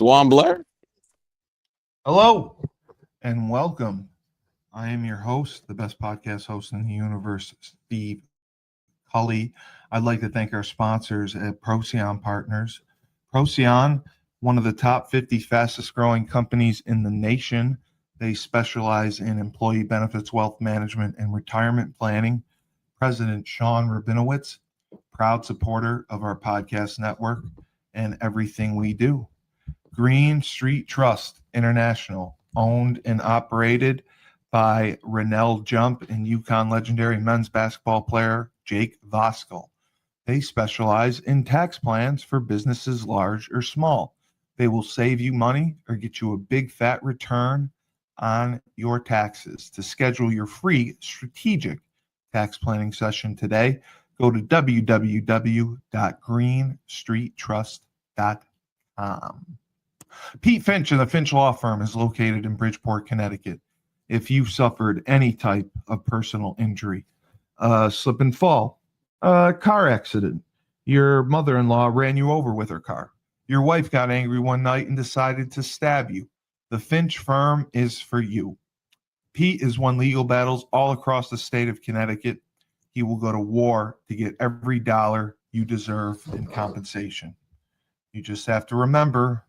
Dwan Blair. Hello and welcome. I am your host, the best podcast host in the universe, Steve Cully. I'd like to thank our sponsors at Procyon Partners. Procyon, one of the top 50 fastest growing companies in the nation. They specialize in employee benefits, wealth management, and retirement planning. President Sean Rabinowitz, proud supporter of our podcast network and everything we do. Green Street Trust International, owned and operated by Rennell Jump and UConn legendary men's basketball player Jake Voskuhl. They specialize in tax plans for businesses large or small. They will save you money or get you a big fat return on your taxes. To schedule your free strategic tax planning session today, go to www.greenstreettrust.com. Pete Finch and the Finch Law Firm is located in Bridgeport, Connecticut. If you've suffered any type of personal injury, slip and fall, car accident, your mother-in-law ran you over with her car, your wife got angry one night and decided to stab you, the Finch Firm is for you. Pete has won legal battles all across the state of Connecticut. He will go to war to get every dollar you deserve in compensation. You just have to remember,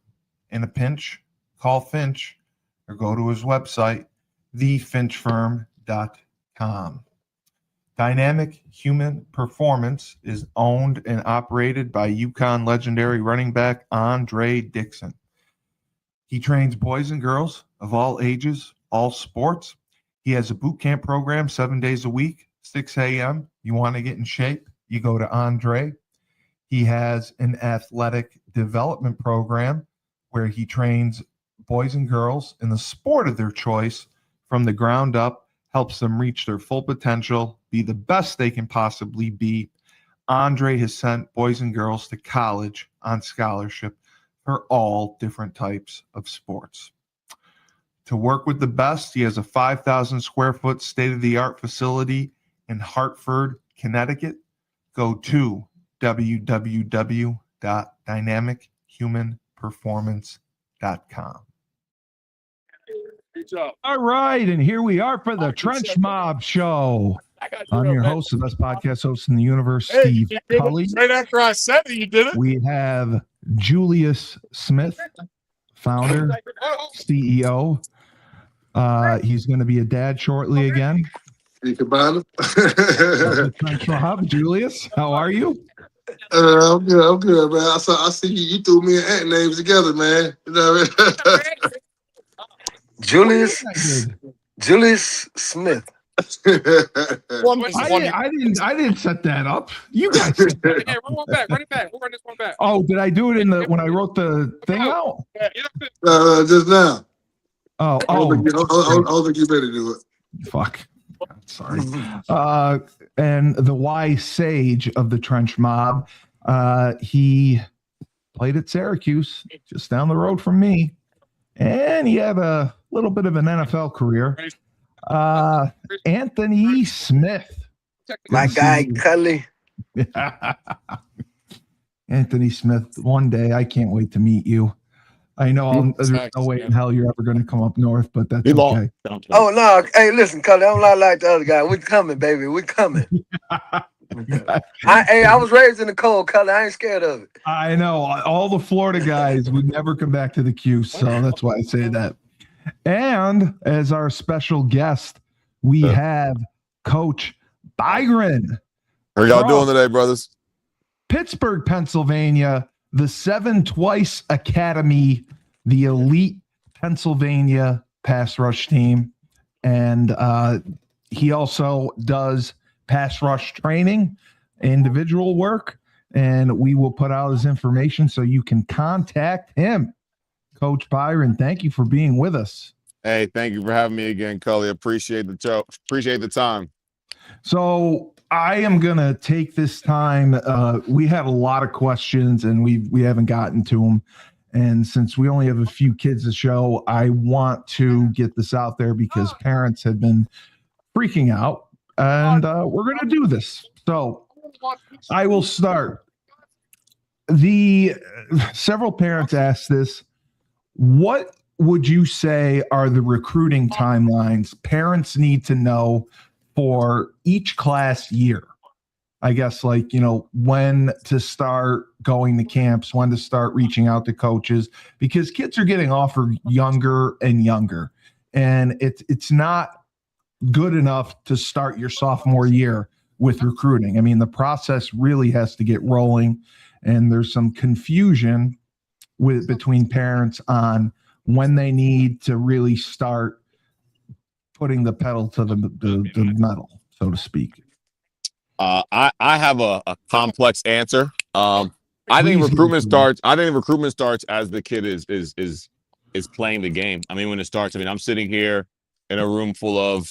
in a pinch, call Finch or go to his website, thefinchfirm.com. Dynamic Human Performance is owned and operated by UConn legendary running back Andre Dixon. He trains boys and girls of all ages, all sports. He has a boot camp program 7 days a week, 6 a.m. You want to get in shape, you go to Andre. He has an athletic development program where he trains boys and girls in the sport of their choice from the ground up, helps them reach their full potential, be the best they can possibly be. Andre has sent boys and girls to college on scholarship for all different types of sports. To work with the best, he has a 5,000 square foot state-of-the-art facility in Hartford, Connecticut. Go to www.dynamichumanperformance.com. All right, and here we are for the Trench Mob Show. I'm your host, the best podcast host in the universe, Steve Cully. Right after I said it, you did it. We have Julius Smith, founder, CEO. He's going to be a dad shortly again. You can buy them. Trench Mob, Julius, how are you? I'm good, man. I see you threw me and Ant names together, man. You know what I mean? Julius Smith. I didn't set that up. You guys set that up. Hey, run it back. We'll run this one back. Oh, did I do it when I wrote the thing out? Just now. Oh. I don't think you better do it. Fuck. I'm sorry. And the wise sage of the Trench Mob, he played at Syracuse, just down the road from me, and he had a little bit of an NFL career. Anthony Smith. My guy, Cully. Anthony Smith, one day I can't wait to meet you. I know there's no way in hell you're ever going to come up north, but that's okay. Oh, no. Hey, listen, Cully, I'm not like the other guy. We're coming, baby. We're coming. I was raised in the cold, Cully. I ain't scared of it. I know. All the Florida guys would never come back to the Q, so that's why I say that. And as our special guest, we have Coach Byron. How are y'all doing today, brothers? Pittsburgh, Pennsylvania, the 7 Twice Academy, the elite Pennsylvania pass rush team. And he also does pass rush training, individual work, and we will put out his information so you can contact him. Coach Byron, thank you for being with us. Hey, thank you for having me again, Cully. Appreciate the show. Appreciate the time. So I am going to take this time. We had a lot of questions and we haven't gotten to them. And since we only have a few kids to show, I want to get this out there because parents have been freaking out, and we're going to do this. So I will start. Several parents asked this. What would you say are the recruiting timelines parents need to know for each class year? I guess, like, when to start going to camps, when to start reaching out to coaches, because kids are getting offered younger and younger, and it's not good enough to start your sophomore year with recruiting. I mean, the process really has to get rolling, and there's some confusion between parents on when they need to really start putting the pedal to the metal, so to speak. I have a complex answer. I think recruitment starts as the kid is playing the game. I mean, when it starts, I'm sitting here in a room full of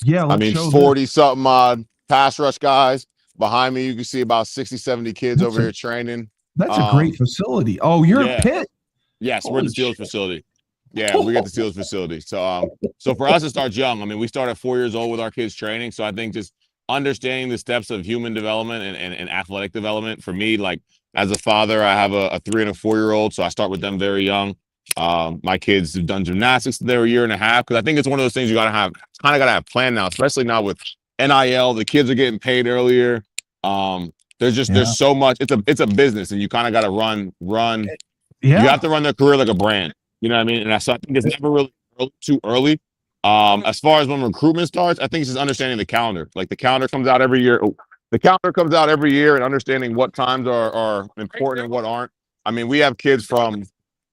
40 something odd pass rush guys. Behind me, you can see about 60, 70 kids over here training. That's a great facility. Oh, you're a Pitt? Yes, we're at the Steelers facility. Yeah, we get the Steelers facility. So for us, it starts young. I mean, we start at 4 years old with our kids training. So I think just understanding the steps of human development and athletic development. For me, like, as a father, I have a 3 and a 4 year old, so I start with them very young. My kids have done gymnastics since they were a year and a half, because I think it's one of those things you gotta have planned now, especially now with NIL. The kids are getting paid earlier. There's so much. It's a business, and you kind of got to run. You have to run their career like a brand. You know what I mean? And I think it's never really too early. As far as when recruitment starts, I think it's just understanding the calendar. Like, the calendar comes out every year. The calendar comes out every year, and understanding what times are important and what aren't. I mean, we have kids I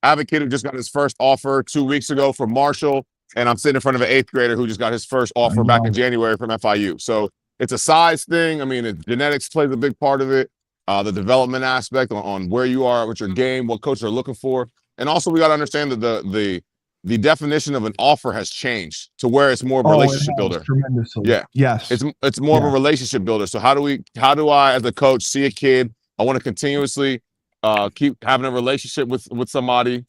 have a kid who just got his first offer 2 weeks ago from Marshall, and I'm sitting in front of an 8th grader who just got his first offer back in January from FIU. So it's a size thing. I mean, genetics plays a big part of it. The development aspect on where you are with your game, what coaches are looking for. And also, we got to understand that the definition of an offer has changed to where it's more of a relationship builder. Tremendously. Yeah. Yes. It's more of a relationship builder. So how do I, as a coach, see a kid? I want to continuously keep having a relationship with somebody.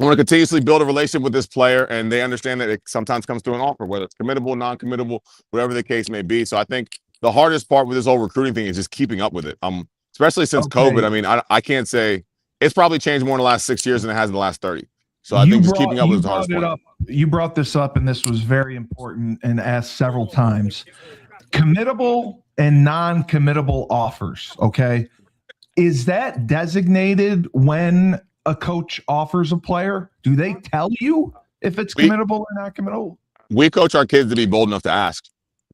I want to continuously build a relationship with this player, and they understand that it sometimes comes through an offer, whether it's committable, non-committable, whatever the case may be. So I think the hardest part with this whole recruiting thing is just keeping up with it. Especially since COVID. I mean, I can't say it's probably changed more in the last 6 years than it has in the last 30. So I think just keeping up with the hardest part. You brought this up, and this was very important and asked several times. Committable and non-committable offers, okay? Is that designated when a coach offers a player? Do they tell you if it's committable or not committable? We coach our kids to be bold enough to ask.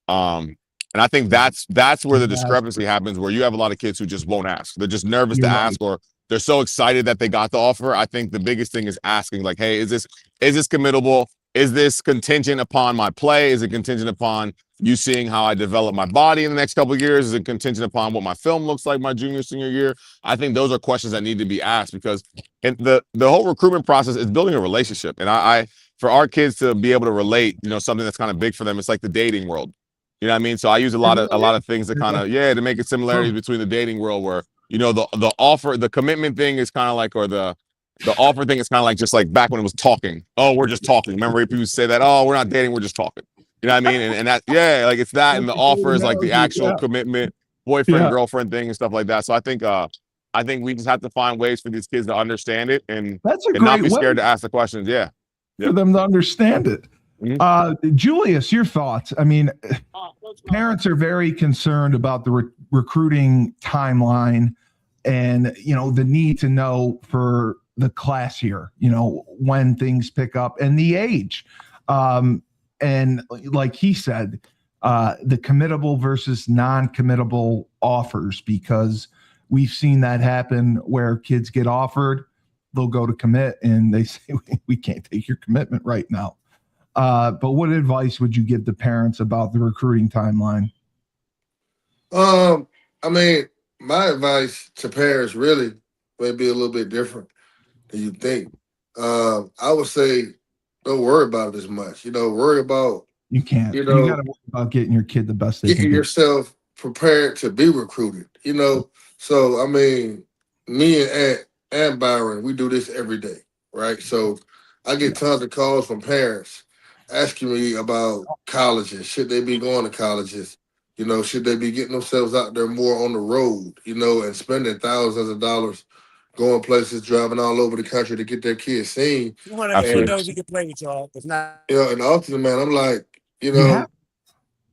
And I think that's where the discrepancy happens, where you have a lot of kids who just won't ask. They're just nervous to ask, or they're so excited that they got the offer. I think the biggest thing is asking, like, hey, is this committable? Is this contingent upon my play? Is it contingent upon you seeing how I develop my body in the next couple of years? Is it contingent upon what my film looks like my junior, senior year? I think those are questions that need to be asked, because the whole recruitment process is building a relationship. And I for our kids to be able to relate, something that's kind of big for them, it's like the dating world. You know what I mean? So I use a lot of things to kind of, to make it similarities between the dating world, where, the offer, the commitment thing is kind of like, or the offer thing is kind of like, just like back when it was talking. Oh, we're just talking. Remember people say that, oh, we're not dating, we're just talking. You know what I mean? And that, like, it's that, and the offer is like the actual commitment, boyfriend, girlfriend thing and stuff like that. So I think we just have to find ways for these kids to understand it and not be scared to ask the questions. Yeah. For them to understand it. Mm-hmm. Julius, your thoughts? I mean, parents are very concerned about the recruiting timeline and, the need to know for the class year, when things pick up and the age. And like he said, the committable versus non-committable offers, because we've seen that happen where kids get offered, they'll go to commit and they say, we can't take your commitment right now. But what advice would you give to parents about the recruiting timeline? I mean, my advice to parents really may be a little bit different than you think. I would say, don't worry about it as much. Worry about you can't. You got to worry about getting your kid the best they can. Getting yourself prepared to be recruited. So I mean, me and Byron, we do this every day, right? So I get tons of calls from parents asking me about colleges. Should they be going to colleges? Should they be getting themselves out there more on the road? And spending thousands of dollars going places, driving all over the country to get their kids seen. You want to make sure those he can play with y'all. If not, And ultimately, man, I'm like, Yeah.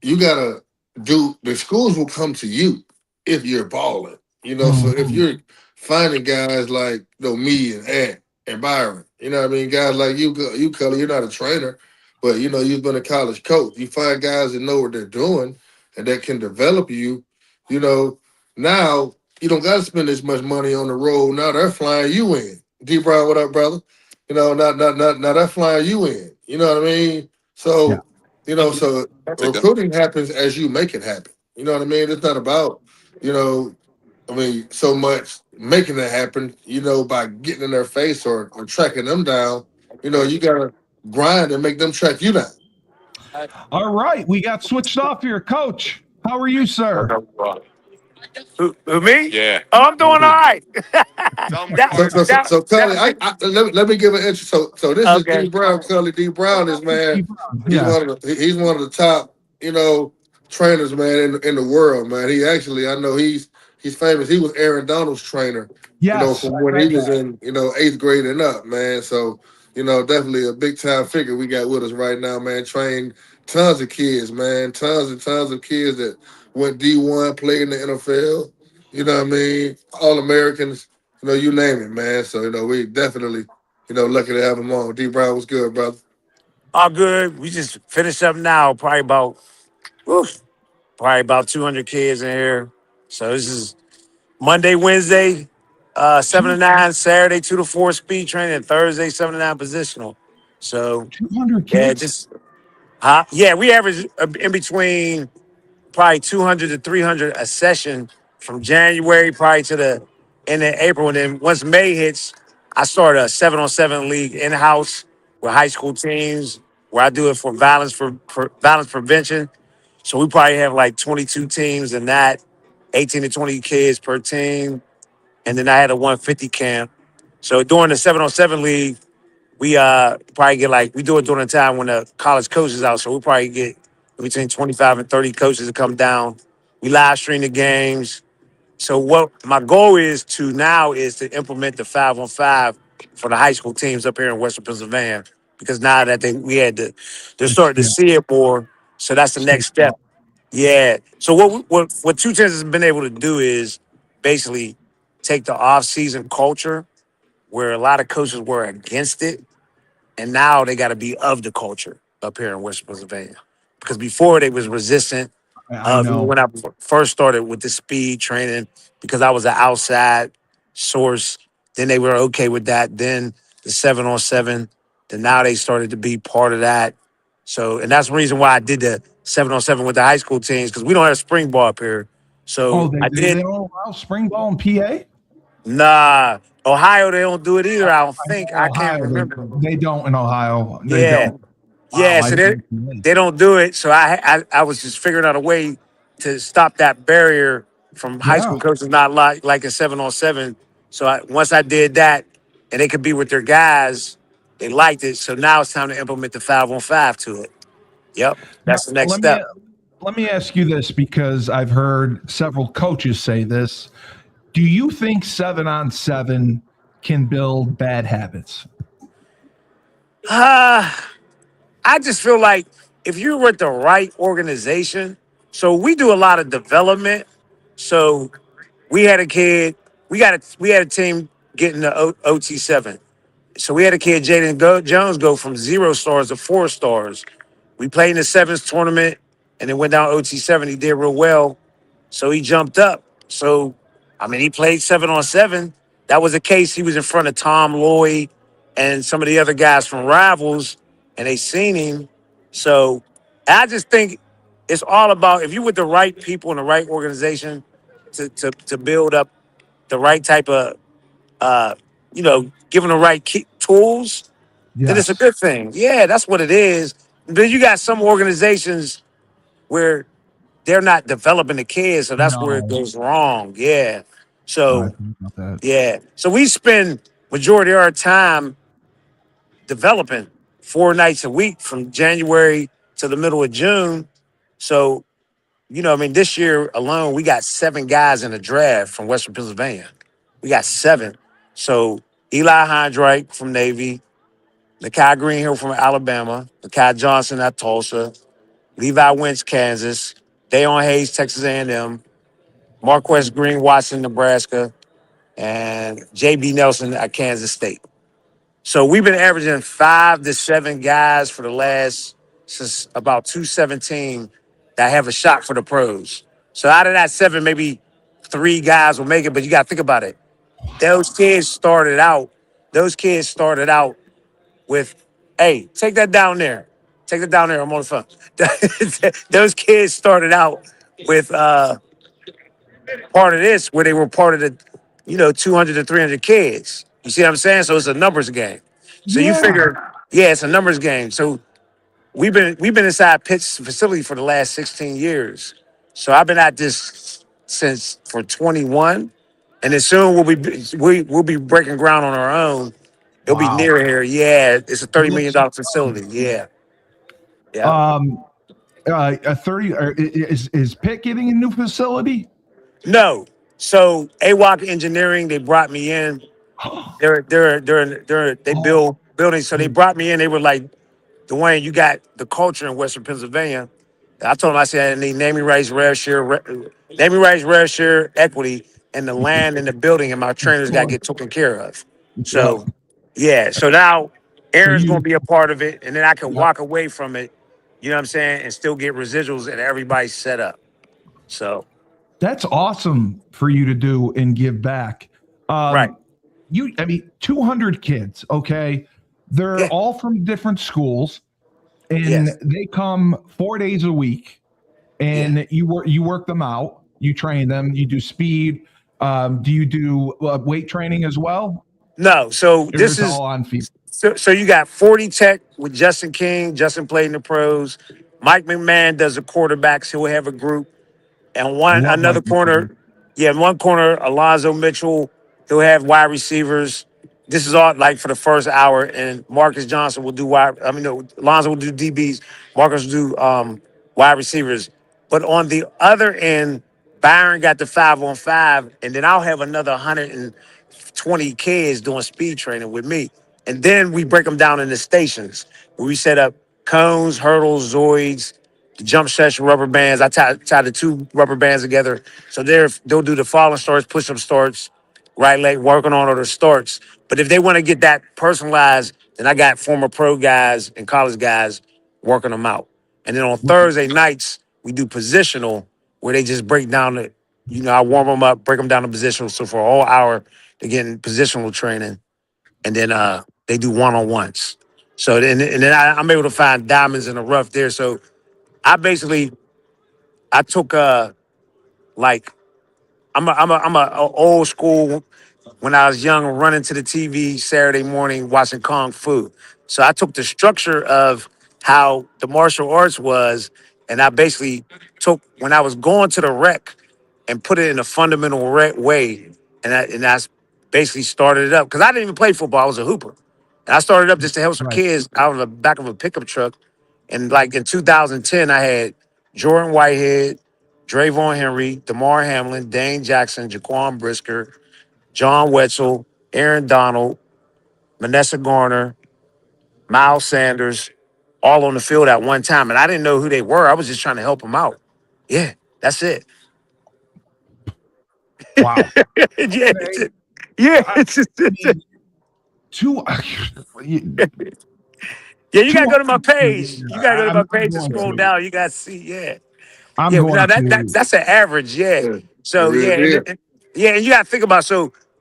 you gotta do. The schools will come to you if you're balling. So if you're finding guys like me and Ant and Byron, what I mean, guys like you, Cully, you're not a trainer, but you've been a college coach. You find guys that know what they're doing and that can develop you. Now you don't got to spend as much money on the road. Now they're flying you in. D Brown, what up, brother? Now they're flying you in. You know what I mean? So, so recruiting happens as you make it happen. You know what I mean? It's not about, so much making it happen, by getting in their face or tracking them down. You gotta grind and make them track you down. All right, we got switched off here, Coach. How are you, sir? who me? Yeah. Oh, I'm doing all right. So Cully, let me give an intro. So this is Okay. D Brown. Cully D Brown is, man. Yeah. He's one of the top, trainers, man, in the world, man. He actually, I know he's famous. He was Aaron Donald's trainer, Yes. from when he was in, 8th grade and up, man. So, definitely a big time figure we got with us right now, man. Trained tons of kids, man. Tons and tons of kids that went D1, played in the NFL. You know what I mean? All Americans, you name it, man. So, we definitely, lucky to have him on. D Brown, what's good, brother? All good. We just finished up now. Probably about 200 kids in here. So this is Monday, Wednesday, 7 to 9, Saturday 2 to 4 speed training, and Thursday 7 to 9 positional. So 200 yeah, kids. we average in between probably 200 to 300 a session from January probably to the end of April. And then once May hits, I start a 7-on-7 league in-house with high school teams where I do it for violence prevention. So we probably have like 22 teams in that, 18 to 20 kids per team. And then I had a 150 camp. So during the 7-on-7 league, we probably get we do it during the time when the college coach is out. So we probably get between 25 and 30 coaches to come down. We live stream the games. So what my goal is to implement the 5-on-5 for the high school teams up here in Western Pennsylvania, because now that they're starting to see it more. So that's the next step. Yeah. So what Two Tens has been able to do is basically take the off-season culture where a lot of coaches were against it, and now they got to be of the culture up here in Western Pennsylvania. Because before they was resistant. I know. When I first started with the speed training, because I was an outside source, then they were okay with that. Then the 7-on-7, then now they started to be part of that. So, and that's the reason why I did the 7-on-7 with the high school teams, because we don't have spring ball up here. So they don't allow spring ball in PA? Nah, Ohio, they don't do it either. I don't think. I can't remember. They don't in Ohio. They don't. Yeah, so they don't do it. So I was just figuring out a way to stop that barrier from high school coaches not like a 7-on-7. So once I did that, and they could be with their guys, they liked it. So now it's time to implement the 5-on-5 to it. Yep, that's the next step. Let me ask you this, because I've heard several coaches say this. Do you think 7-on-7 can build bad habits? I just feel like if you're with the right organization, so we do a lot of development. So we had a kid, we had a team getting the OT7. So we had a kid, Jaden Jones, go from 0 stars to 4 stars. We played in the sevens tournament and then went down OT7. He did real well. So he jumped up. So, he played 7-on-7. That was the case. He was in front of Tom Lloyd and some of the other guys from Rivals, and they seen him. So I just think it's all about, if you're with the right people in the right organization to build up the right type of, given the right tools, then it's a good thing. Yeah, that's what it is. Then you got some organizations where they're not developing the kids, so that's where it goes wrong. Yeah. So, yeah. So we spend majority of our time developing 4 nights a week from January to the middle of June. So, this year alone, we got 7 guys in the draft from Western Pennsylvania. We got 7. So Eli Hondrike from Navy, Nakai Greenhill from Alabama, Nakai Johnson at Tulsa, Levi Wentz, Kansas, Dayon Hayes, Texas A&M, Marquess Green, Watson, Nebraska, and J.B. Nelson at Kansas State. So we've been averaging 5 to 7 guys for the last, since about 2017, that have a shot for the pros. So out of that 7, maybe 3 guys will make it, but you got to think about it. Those kids started out with, hey, take that down there. Take that down there. I'm on the phone. Those kids started out with part of this where they were part of the, 200 to 300 kids. You see what I'm saying? So it's a numbers game. So you figure, yeah, it's a numbers game. So we've been inside Pitt's facility for the last 16 years. So I've been at this since for 21, and then soon we'll be breaking ground on our own. It'll be near here. Yeah, it's a $30 million facility. Yeah. Yeah. A 30 is Pitt getting a new facility? No. So AWOC Engineering, they brought me in. They build buildings. So they brought me in. They were like, Dwayne, you got the culture in Western Pennsylvania. I told him, I said, I need naming rights, rev share, equity, and the land and the building, and my trainers got to get taken care of. So, yeah. So now Aaron's going to be a part of it, and then I can walk away from it, you know what I'm saying, and still get residuals, and everybody's set up. So that's awesome for you to do and give back. Right. 200 kids, okay? They're all from different schools, and they come 4 days a week, and you work them out, you train them, you do speed. Do you do weight training as well? No. So this is all on feet. So you got 40 Tech with Justin King. Justin played in the pros. Mike McMahon does the quarterbacks. He'll have a group. And in one corner, Alonzo Mitchell. He'll have wide receivers. This is all like for the first hour. And Marcus Johnson will do Alonzo will do DBs. Marcus will do wide receivers. But on the other end, Byron got the 5-on-5, and then I'll have another 120 kids doing speed training with me. And then we break them down into stations where we set up cones, hurdles, zoids, the jump session, rubber bands. I tie the 2 rubber bands together. So they'll do the falling starts, push-up starts, right leg working on other starts. But if they want to get that personalized, then I got former pro guys and college guys working them out. And then on Thursday nights, we do positional where they just break down I warm them up, break them down to positional. So for a whole hour, they're getting positional training. And then they do one-on-ones. So then I'm able to find diamonds in the rough there. So I took I'm a old school. When I was young, running to the TV Saturday morning watching Kung Fu. So I took the structure of how the martial arts was, and I basically took when I was going to the rec and put it in a fundamental way, and I basically started it up because I didn't even play football. I was a hooper, and I started up just to help some kids out of the back of a pickup truck. And like in 2010, I had Jordan Whitehead, Drayvon Henry, DeMar Hamlin, Dane Jackson, Jaquan Brisker, John Wetzel, Aaron Donald, Vanessa Garner, Miles Sanders, all on the field at one time. And I didn't know who they were. I was just trying to help them out. Yeah, that's it. Wow. Yeah. It's just, yeah, you gotta go to my page. You gotta go to my page and scroll down. You gotta see, yeah. That's an average, yeah. So and you gotta think about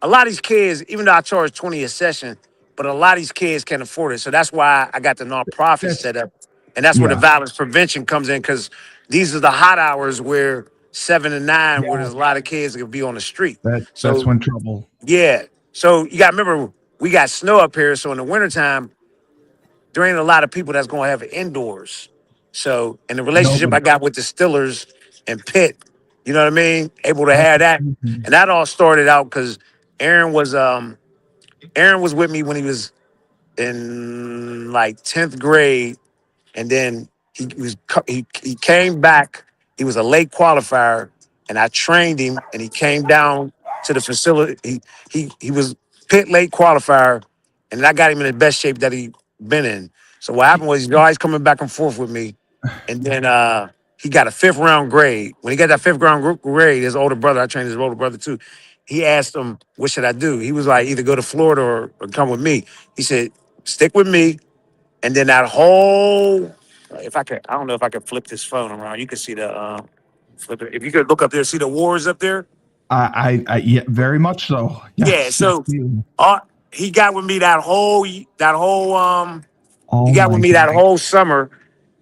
a lot of these kids, even though I charge 20 a session, but a lot of these kids can't afford it. So that's why I got the nonprofit set up. And that's where the violence prevention comes in, because these are the hot hours where 7 to 9, where there's a lot of kids that could be on the street. That's when trouble. Yeah. So you gotta remember, we got snow up here. So in the wintertime, there ain't a lot of people that's gonna have it indoors. So in the relationship I got with the Stillers and Pitt, you know what I mean? Able to have that. And that all started out because Aaron was with me when he was in like 10th grade, and then he came back. He was a late qualifier, and I trained him, and he came down to the facility. He was pit late qualifier, and I got him in the best shape that he been in. So what happened was he's always coming back and forth with me, and then he got a 5th round grade. When he got that 5th round grade, his older brother, I trained his older brother too. He asked him, "What should I do?" He was like, "Either go to Florida or come with me." He said, "Stick with me." And then that whole, if I could, I don't know if I could flip this phone around. You can see the flip it. If you could look up there, see the wars up there. Yeah, very much so. Yeah. Yes. So he got with me that whole he Oh got with my me that God. whole summer,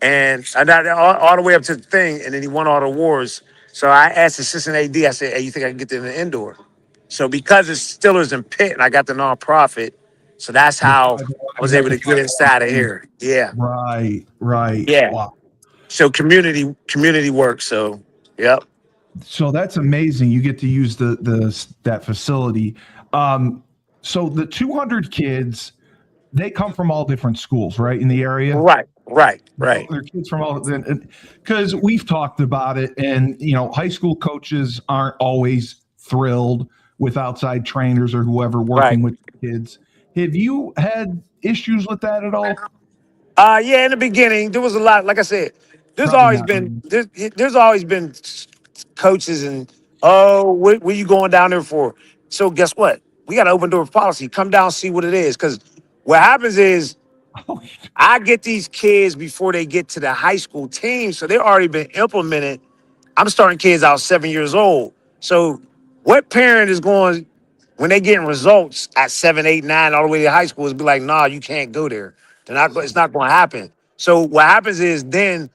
and I got all the way up to the thing, and then he won all the wars. So I asked the assistant AD, I said, "Hey, you think I can get them in the indoor?" So because it's Stillers and Pitt, and I got the nonprofit, so that's how I was able to get inside of here. Yeah, Right. yeah. Wow. So community work. So yep. So that's amazing. You get to use that facility. So the 200 kids, they come from all different schools, right, in the area. Right. They're kids from all, because we've talked about it, and high school coaches aren't always thrilled with outside trainers or whoever working with kids. Have you had issues with that at all? Yeah, in the beginning, there was a lot. Like I said, there's Probably always not. been there's always been coaches and what you going down there for? So guess what? We got an open door policy. Come down, see what it is. Because what happens is Oh, I get these kids before they get to the high school team, so they've already been implemented. I'm starting kids out 7 years old. So what parent is going when they getting results at 7, 8, 9, all the way to high school is be like, nah, you can't go there. It's not going to happen. So what happens is then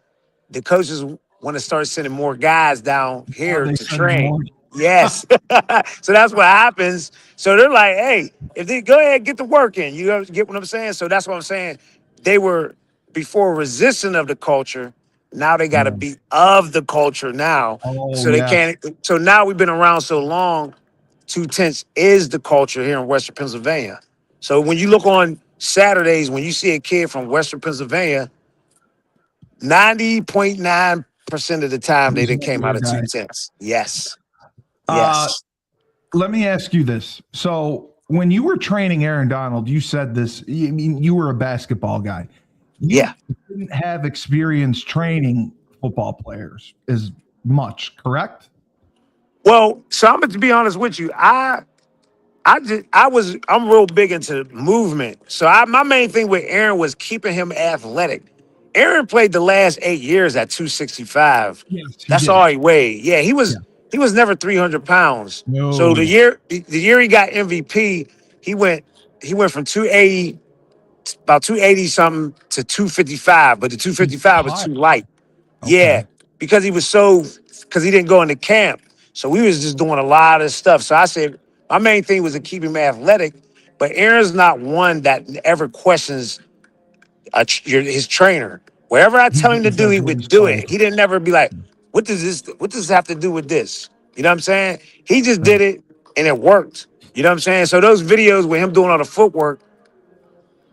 the coaches want to start sending more guys down here they to send more. train. Yes. So that's what happens. So they're like, hey, if they go ahead, get the work in. You get what I'm saying? So that's what I'm saying. They were before resistant of the culture. Now they got to be of the culture now. Oh, So they yes. can't. So now we've been around so long. 2 tenths is the culture here in Western Pennsylvania. So when you look on Saturdays, when you see a kid from Western Pennsylvania, 90.9% of the time they done came out of 2 tenths. Yes. Yes. Let me ask you this. So when you were training Aaron Donald, you said this, you were a basketball guy. You didn't have experience training football players as much, correct? Well, so I'm going to be honest with you. I'm real big into movement. So my main thing with Aaron was keeping him athletic. Aaron played the last 8 years at 265. Yes, That's all he weighed. Yeah, he was never 300 pounds. No. So the year he got MVP, he went from 280, about 280 something to 255, but the 255 was too light. Okay. Yeah, because he didn't go into camp. So we was just doing a lot of stuff. So I said my main thing was to keep him athletic, but Aaron's not one that ever questions his trainer. Whatever I tell him to do, he would do it. He didn't never be like, what does this have to do with this? You know what I'm saying? He just did it and it worked. You know what I'm saying? So those videos with him doing all the footwork,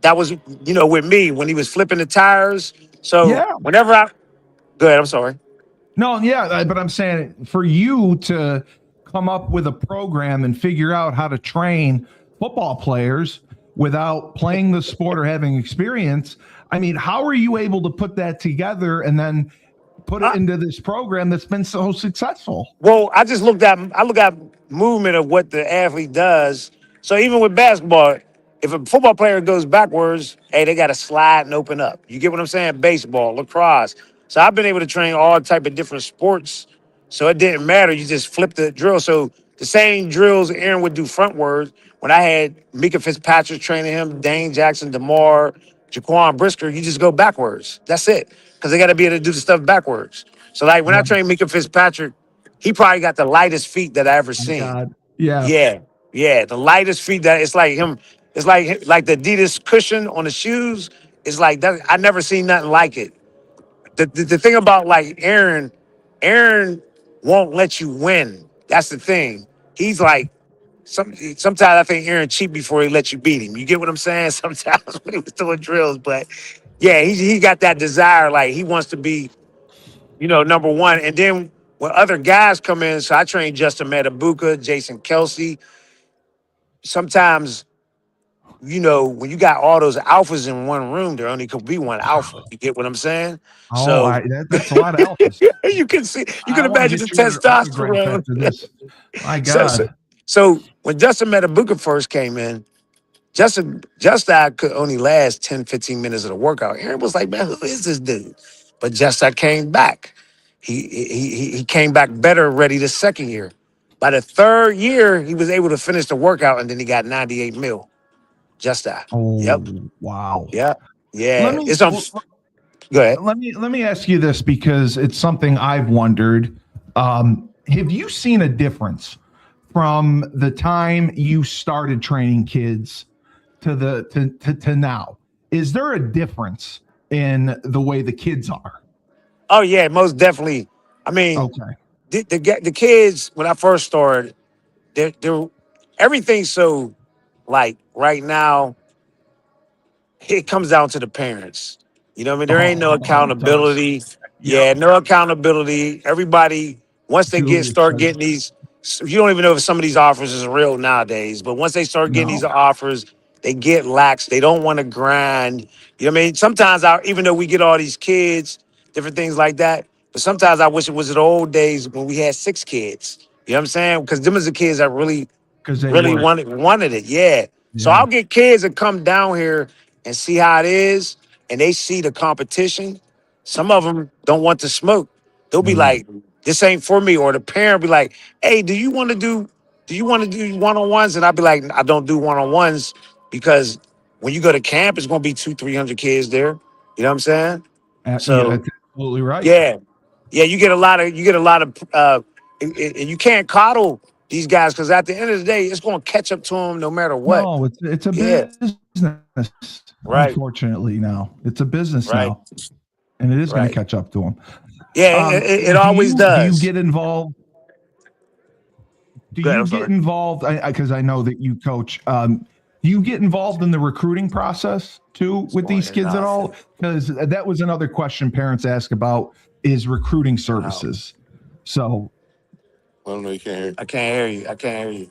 that was, with me when he was flipping the tires. So whenever go ahead, I'm sorry. No, but I'm saying for you to come up with a program and figure out how to train football players without playing the sport or having experience, I mean, how are you able to put that together and then put it into this program that's been so successful? Well, I look at movement of what the athlete does. So even with basketball, if a football player goes backwards, hey, they got to slide and open up. You get what I'm saying? Baseball, lacrosse. So I've been able to train all type of different sports. So it didn't matter. You just flip the drill. So the same drills Aaron would do frontwards. When I had Mika Fitzpatrick training him, Dane Jackson, DeMar, Jaquan Brisker, you just go backwards. That's it. Because they got to be able to do the stuff backwards. So like when I trained Mika Fitzpatrick, he probably got the lightest feet that I ever seen. God. Yeah. Yeah. The lightest feet that it's like him. It's like the Adidas cushion on the shoes. It's like that. I never seen nothing like it. The thing about like Aaron won't let you win. That's the thing. He's like, sometimes I think Aaron cheat before he let you beat him. You get what I'm saying? Sometimes when he was doing drills, but yeah, he got that desire. Like he wants to be, number one. And then when other guys come in, so I trained Justin Matabuka, Jason Kelsey. sometimes, when you got all those alphas in one room, there only could be one alpha. You get what I'm saying? Oh, So that's a lot of alphas. you can see, you can I wanna imagine the get your autograph testosterone. after this. My So, God. so when Justin Metabuka first came in, Justin could only last 10, 15 minutes of the workout. Aaron was like, man, who is this dude? But Justin came back. He came back better, ready the second year. By the third year, he was able to finish the workout, and then he got 98 mil. Just that. Yep. Oh, wow. Yeah. Let Yeah. me It's on. Go ahead. let me ask you this because it's something I've wondered. Have you seen a difference from the time you started training kids to now? Is there a difference in the way the kids are? Oh yeah, most definitely. I mean, Okay. the kids when I first started, they're everything's so like right now. It comes down to the parents. You know what I mean? There ain't no Oh, it does. accountability. Yeah. Yeah, no accountability. Everybody, once they Julius start said getting these, you don't even know if some of these offers is real nowadays. But once they start getting no. these offers, they get lax. They don't want to grind. You know what I mean? Sometimes even though we get all these kids, different things like that, but sometimes I wish it was the old days when we had 6 kids. You know what I'm saying? Because them is the kids that really Because they really were. wanted it. Yeah. So Yeah. I'll get kids that come down here and see how it is, and they see the competition. Some of them don't want to smoke. They'll be like, "This ain't for me," or the parent be like, "Hey, do you want to do one-on-ones?" And I'll be like, "I don't do one-on-ones because when you go to camp, it's gonna be 200-300 kids there." You know what I'm saying? Yeah, So that's absolutely right. yeah, yeah, you get a lot of, and you can't coddle these guys because at the end of the day, it's going to catch up to them no matter what. No, it's a Yeah, business. right, Unfortunately, now it's a business right, now, and it is going to right. catch up to them. Yeah, it always Do you does. get involved? Do Go ahead, you I'm get sorry. involved? Because I know that you coach. Do you get involved in the recruiting process too with these kids at all? Because that was another question parents ask about is recruiting services. So I don't know. You can't hear. I can't hear you. I can't hear you.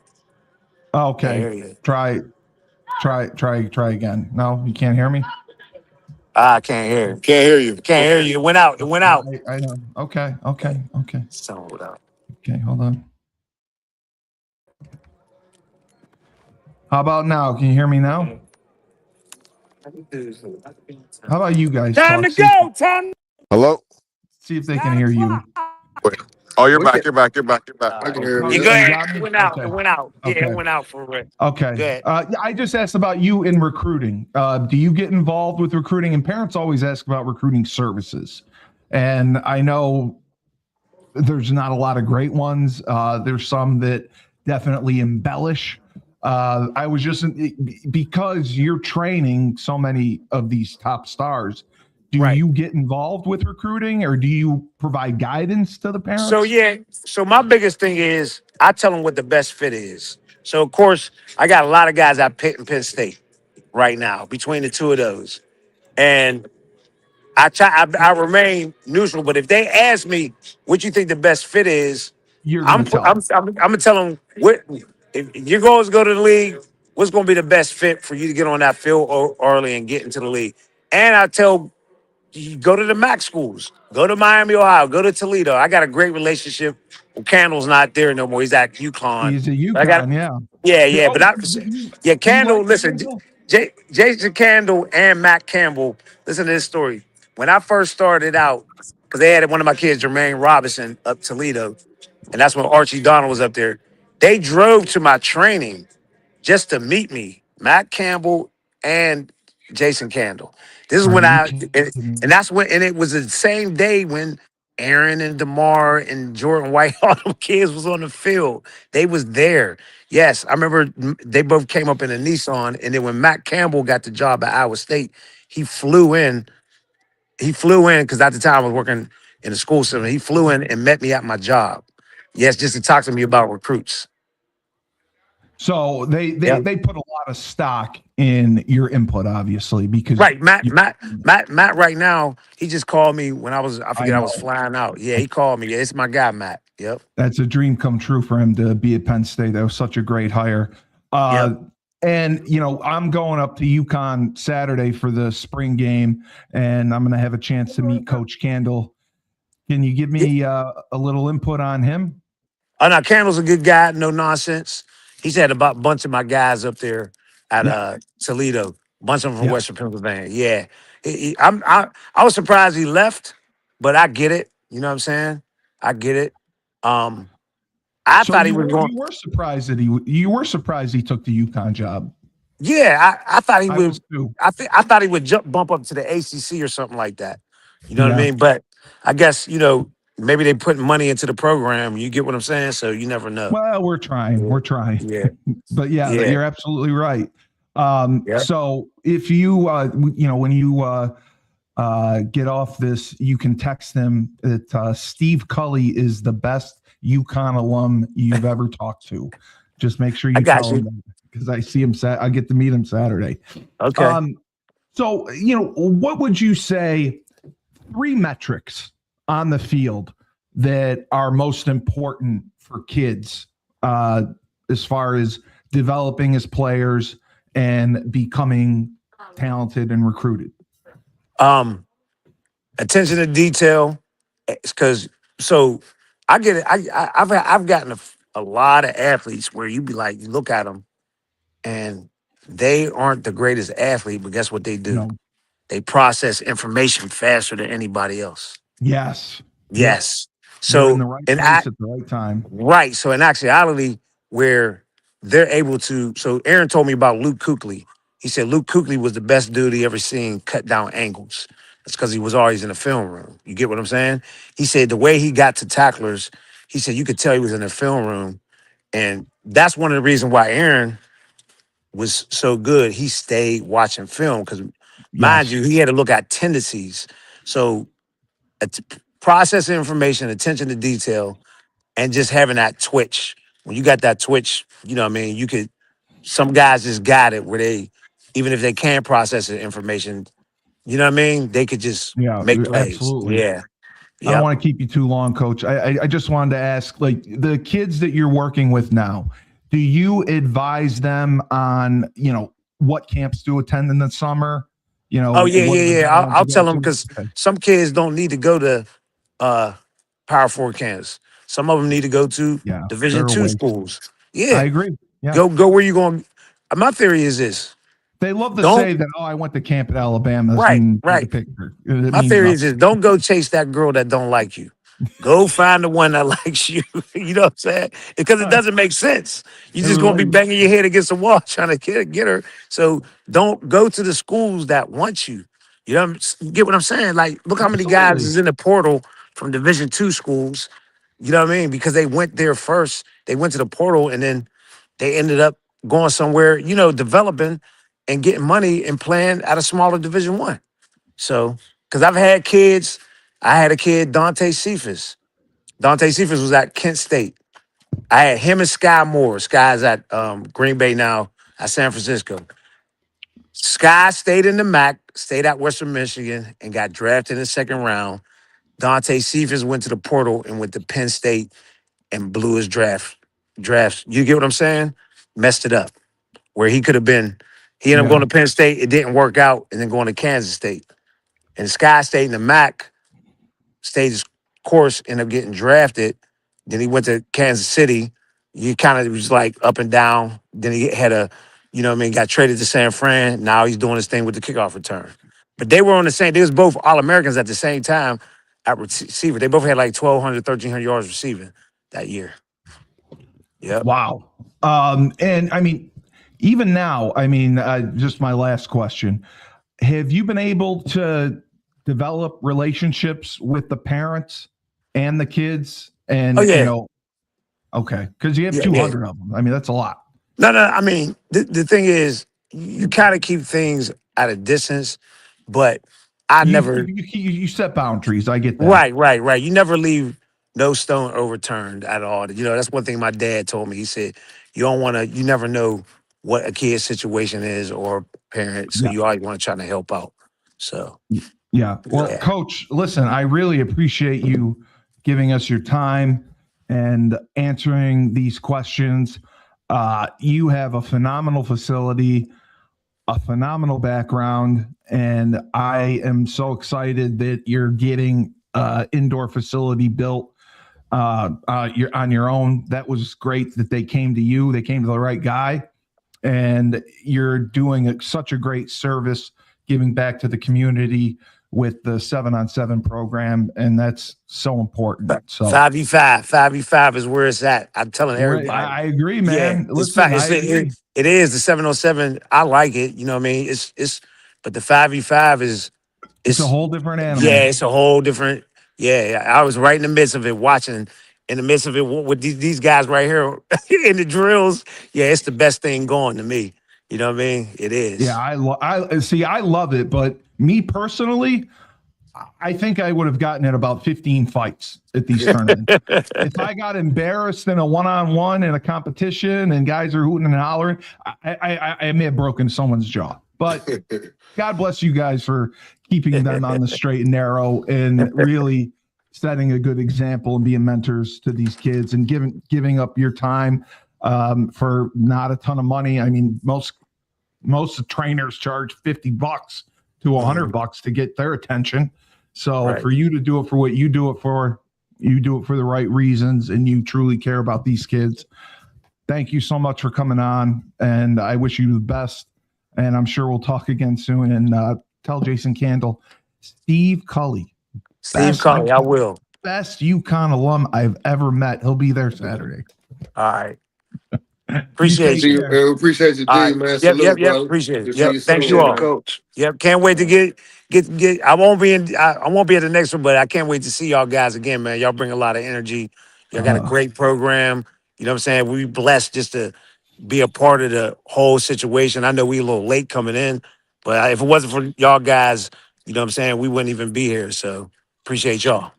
okay, Can't hear you. try again. No, you can't hear me. I can't hear you. Can't hear you. Can't hear you. It went out. It went out. I know. Okay. So went out. Okay, hold on. How about now? Can you hear me now? How about you guys Time talk? to go. Time. Hello. See if they can hear you. Wait. Oh, you're We back. can- You're back. You're back. You're back. I can hear Oh, You you. go you ahead. got me? It went out. Okay. It went out. Yeah, Okay. it went out for real. Okay. Go ahead. I just asked about you in recruiting. Do you get involved with recruiting? And parents always ask about recruiting services. And I know there's not a lot of great ones. There's some that definitely embellish. I was just because you're training so many of these top stars. Do Right. you get involved with recruiting, or do you provide guidance to the parents? So yeah, so my biggest thing is I tell them what the best fit is. So of course I got a lot of guys at Pitt and Penn State right now between the two of those, and I remain neutral. But if they ask me what you think the best fit is, You're I'm going to tell them. I'm gonna tell them what if your goals go to the league. What's gonna be the best fit for you to get on that field early and get into the league? And I tell you go to the MAC schools. Go to Miami, Ohio. Go to Toledo. I got a great relationship. Well, Candle's not there no more. He's at UConn. He's a But I got, UConn, yeah. Oh, But I, you yeah, Candle. like Listen, Candle? Jason Candle and Matt Campbell. Listen to this story. When I first started out, because they had one of my kids, Jermaine Robinson, up Toledo, and that's when Archie Donald was up there. They drove to my training just to meet me, Matt Campbell and Jason Candle. This is Are when you and kidding? that's when, and it was the same day when Aaron and DeMar and Jordan White, all them kids was on the field. They was there. Yes, I remember they both came up in a Nissan, and then when Matt Campbell got the job at Iowa State, he flew in. He flew in because at the time I was working in the school system. He flew in and met me at my job. Yes, just to talk to me about recruits. So they Yep. put a lot of stock in your input, obviously, because Right, Matt. Right now, he just called me when I was know. flying out. Yeah, he called me. Yeah, it's my guy, Matt. Yep. That's a dream come true for him to be at Penn State. That was such a great hire. And, I'm going up to UConn Saturday for the spring game, and I'm going to have a chance to meet Coach Candle. Can you give me a little input on him? Oh, no, Candle's a good guy, no nonsense. He's had a bunch of my guys up there at Toledo, a bunch of them from Western Pennsylvania. Yeah. I was surprised he left, but I get it. You know what I'm saying? I get it. I thought he was going. You were surprised that you were surprised he took the UConn job. Yeah, I thought he would. Too. I thought he would bump up to the ACC or something like that. You know what I mean? But I guess maybe they put money into the program. You get what I'm saying? So you never know. Well, we're trying. Yeah. We're trying. Yeah. But you're absolutely right. So if you when you get off this, you can text them that Steve Cully is the best UConn alum you've ever talked to. Just make sure you tell him, because I see him. I get to meet him Saturday. Okay. So what would you say? 3 metrics on the field that are most important for kids as far as developing as players and becoming talented and recruited. Attention to detail, because I get it. I've gotten a lot of athletes where you be like, you look at them and they aren't the greatest athlete, but guess what they do? They process information faster than anybody else. Yes. So in the right place at the right time. Right. So in actuality, where they're able to. So Aaron told me about Luke Kuechly. He said Luke Kuechly was the best dude he ever seen cut down angles. That's because he was always in the film room. You get what I'm saying? He said the way he got to tacklers, he said you could tell he was in the film room. And that's one of the reasons why Aaron was so good. He stayed watching film because, mind you, he had to look at tendencies. So processing information, attention to detail, and just having that twitch. When you got that twitch, you know what I mean? You could, some guys just got it where they, even if they can't process the information, you know what I mean? They could just make plays. Absolutely. Yeah. I don't want to keep you too long, Coach. I just wanted to ask, like, the kids that you're working with now, do you advise them on, what camps to attend in the summer? Oh, yeah. I'll tell them, because some kids don't need to go to Power 4 camps. Some of them need to go to Division II schools. Yeah. I agree. Yeah. Go where you going. My theory is this. They love to say that, I went to camp at Alabama. Right. My theory is this. Don't go chase that girl that don't like you. Go find the one that likes you. You know what I'm saying? Because it doesn't make sense. You're just going to be banging your head against the wall trying to get her. So don't go to the schools that want you. You know, get what I'm saying? Like, look how many guys is in the portal from Division II schools. You know what I mean? Because they went there first. They went to the portal, and then they ended up going somewhere, developing and getting money and playing at a smaller Division I. So, because I've had kids, I had a kid, Dante Cephas. Dante Cephas was at Kent State. I had him and Sky Moore. Sky's at Green Bay now, at San Francisco. Sky stayed in the MAC, stayed at Western Michigan, and got drafted in the 2nd round. Dante Cephas went to the portal and went to Penn State and blew his draft. You get what I'm saying? Messed it up. Where he could have been, he ended up going to Penn State, it didn't work out, and then going to Kansas State. And Sky stayed in the MAC, stayed his course, ended up getting drafted. Then he went to Kansas City. He kind of was like up and down. Then he had got traded to San Fran. Now he's doing his thing with the kickoff return. But they were on the same, they was both All-Americans at the same time at receiver. They both had like 1,200, 1,300 yards receiving that year. Yeah. Wow. And I mean, even now, just my last question. Have you been able to develop relationships with the parents and the kids? And, okay. Because you have 200 of them. That's a lot. No. The thing is, you kind of keep things at a distance, but you set boundaries. I get that. Right. You never leave no stone overturned at all. That's one thing my dad told me. He said, you never know what a kid's situation is or parents. So you always want to try to help out. So, Well, Coach, listen, I really appreciate you giving us your time and answering these questions. You have a phenomenal facility, a phenomenal background, and I am so excited that you're getting indoor facility built. You're on your own. That was great that they came to you. They came to the right guy, and you're doing such a great service, giving back to the community with the 7-on-7 program, and that's so important. So 5v5 is where it's at. I'm telling everybody. I agree, man. Yeah, Listen, I agree. it is the 7-on-7. I like it. You know what I mean? But the 5v5 is it's a whole different animal. Yeah, it's a whole different. Yeah, I was right in the midst of it, watching in the midst of it with these guys right here in the drills. Yeah, it's the best thing going to me. You know what I mean? It is. Yeah, I love it, but me personally, I think I would have gotten in about 15 fights at these tournaments. If I got embarrassed in a one-on-one in a competition and guys are hooting and hollering, I may have broken someone's jaw. But God bless you guys for keeping them on the straight and narrow and really setting a good example and being mentors to these kids and giving up your time for not a ton of money. I mean, most trainers charge $50 to $100 to get their attention. So for you to do it for what you do it for the right reasons, and you truly care about these kids. Thank you so much for coming on, and I wish you the best. And I'm sure we'll talk again soon. And tell Jason Candle, Steve Cully. I will. Best UConn alum I've ever met. He'll be there Saturday. All right. Appreciate you. Appreciate you, right. man. Yep. Appreciate it. Yep. Thank you all, Coach. Yep. Can't wait to get. I won't be at the next one, but I can't wait to see y'all guys again, man. Y'all bring a lot of energy. Y'all got a great program. You know what I'm saying? We blessed just to be a part of the whole situation. I know we a little late coming in, but if it wasn't for y'all guys, you know what I'm saying, we wouldn't even be here. So appreciate y'all.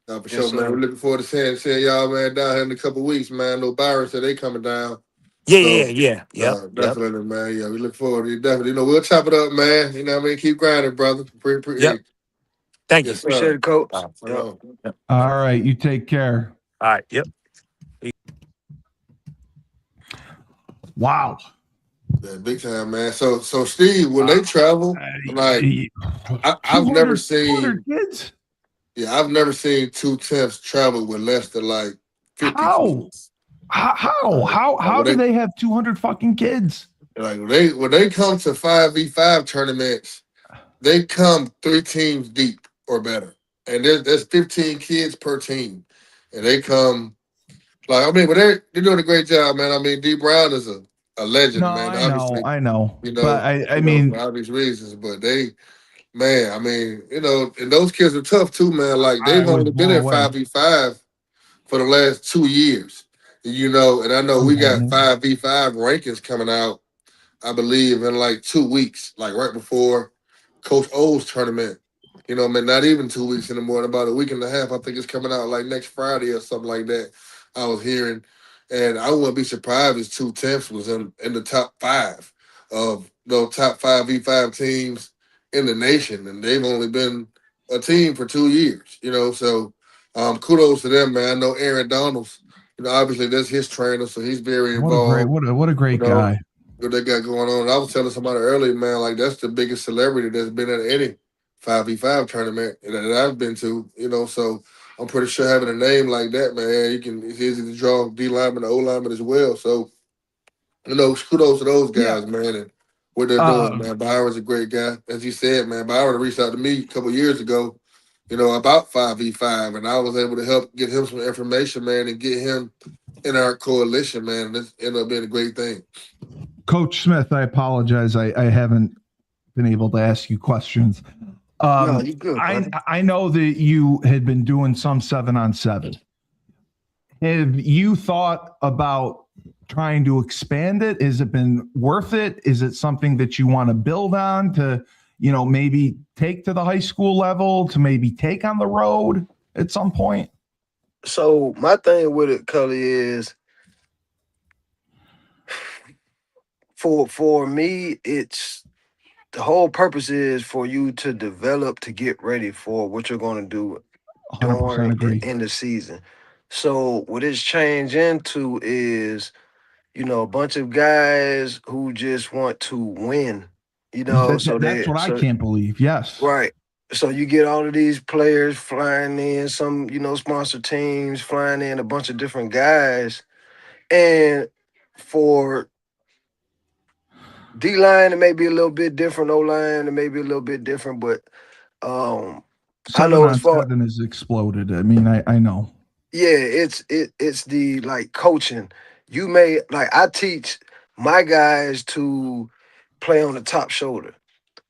For sure, man. We're looking forward to seeing y'all, man, down here in a couple of weeks, man. Little Byron said they coming down. Yeah. Definitely, man. Yeah, we look forward to it. Definitely. You know, we'll chop it up, man. You know what I mean? Keep grinding, brother. Yep. Thank you. Appreciate it, Coach. All right. You take care. All right. Yep. Wow. Yeah, big time, man. So Steve, when they travel, like I've never seen kids. Yeah, I've never seen 2 temps travel with less than like 50 kids. How do they have 200 fucking kids? Like when they come to 5v5 tournaments, they come 3 teams deep or better, and there's 15 kids per team, and they come but they're doing a great job, man. I mean, D Brown is a legend, man. I know. You know, but I mean, for obvious reasons, but man, I mean, you know, and those kids are tough too, man. Like they've only been at 5v5 for the last 2 years, you know. And I know we got 5v5 rankings coming out, I believe, in like 2 weeks, like right before Coach O's tournament. You know, man, not even 2 weeks anymore. In about a week and a half, I think it's coming out like next Friday or something like that. I was hearing, and I wouldn't be surprised if 2 temps was in the top 5 of those top 5v5 teams in the nation, and they've only been a team for 2 years, you know. So kudos to them, man. I know Aaron Donalds, you know, obviously that's his trainer, so he's very involved. What a great guy. What they got going on. And I was telling somebody earlier, man, like that's the biggest celebrity that's been at any 5v5 tournament that I've been to, you know. So I'm pretty sure having a name like that, man, it's easy to draw D lineman, O lineman as well. So, you know, kudos to those guys, man, and what they're doing, man. Byron's a great guy. As you said, man, Byron reached out to me a couple years ago, you know, about 5v5, and I was able to help get him some information, man, and get him in our coalition, man. And this ended up being a great thing. Coach Smith, I apologize. I haven't been able to ask you questions. No, you good, I know that you had been doing some 7-on-7. Have you thought about trying to expand it? Has it been worth it? Is it something that you want to build on to, you know, maybe take to the high school level, to maybe take on the road at some point? So my thing with it, Cully, is for me, it's the whole purpose is for you to develop to get ready for what you're going to do during in the season. So what it's changed into is a bunch of guys who just want to win. That's what I can't believe. Yes. Right. So you get all of these players flying in, some, sponsor teams flying in, a bunch of different guys. And for D-line, it may be a little bit different. O-line, it may be a little bit different. But I know as far 7-on-7 has exploded. I mean, I know. yeah, it's the coaching. You may I teach my guys to play on the top shoulder.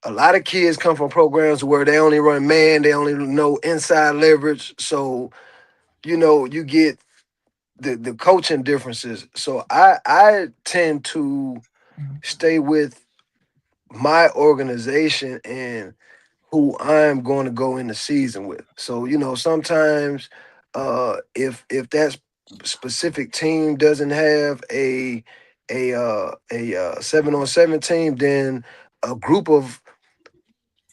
A lot of kids come from programs where they only run man, they only know inside leverage. So, you get the coaching differences. So I tend to stay with my organization and who I'm going to go in the season with. So, sometimes if that specific team doesn't have a 7-on-7 team, then a group of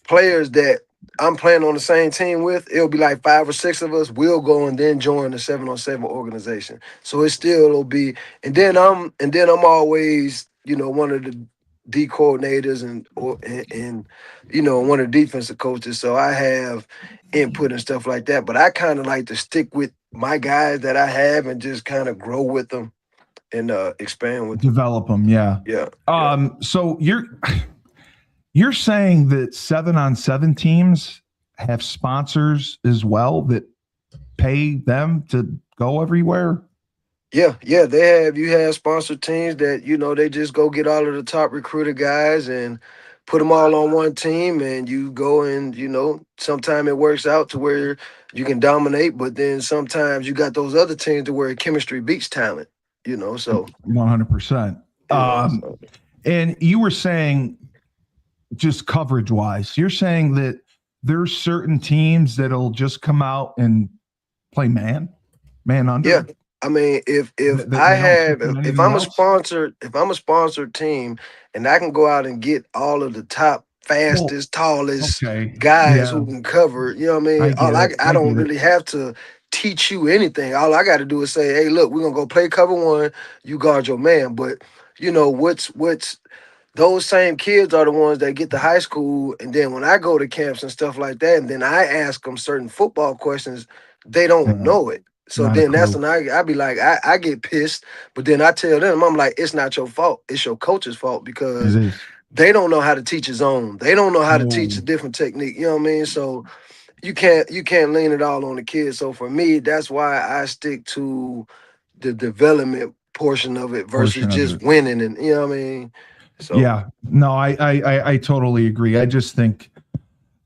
players that I'm playing on the same team with, it'll be like 5 or 6 of us. We'll go and then join the 7-on-7 organization. So it still will be, and then I'm always, one of the D coordinators and one of the defensive coaches. So I have input and stuff like that. But I kind of like to stick with my guys that I have and just kind of grow with them and expand with them. Develop them. Yeah. Yeah. So you're saying that 7-on-7 teams have sponsors as well that pay them to go everywhere? Yeah, you have sponsored teams that, they just go get all of the top recruited guys and put them all on one team, and you go and, sometimes it works out to where you can dominate, but then sometimes you got those other teams to where chemistry beats talent, so. 100%. And you were saying, just coverage wise, you're saying that there's certain teams that'll just come out and play man under. Yeah. I mean, if I'm a sponsored team and I can go out and get all of the top, fastest, tallest guys who can cover, you know what I mean? I don't really have to teach you anything. All I got to do is say, hey, look, we're gonna go play cover one, you guard your man. But what's those same kids are the ones that get to high school, and then when I go to camps and stuff like that, and then I ask them certain football questions, they don't know it. So then that's when I be like, I get pissed, but then I tell them, I'm like, it's not your fault. It's your coach's fault because they don't know how to teach his own. They don't know how to teach a different technique. You know what I mean? So you can't lean it all on the kids. So for me, that's why I stick to the development portion of it versus just winning. And you know what I mean? So yeah, no, I totally agree. I think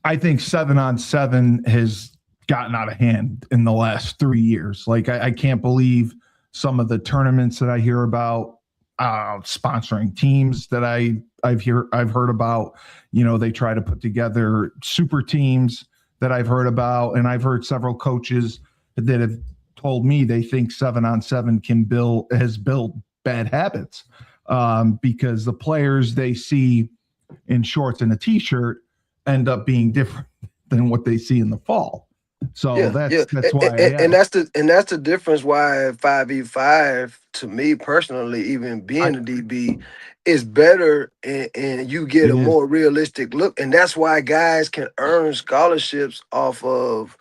7-on-7 has gotten out of hand in the last 3 years. Like I can't believe some of the tournaments that I hear about, sponsoring teams that I've heard about. They try to put together super teams that I've heard about, and I've heard several coaches that have told me they think 7-on-7 has built bad habits, because the players they see in shorts and a t-shirt end up being different than what they see in the fall. So that's why, and that's the difference why 5v5 to me personally, even being a DB, is better, and you get a more realistic look, and that's why guys can earn scholarships off of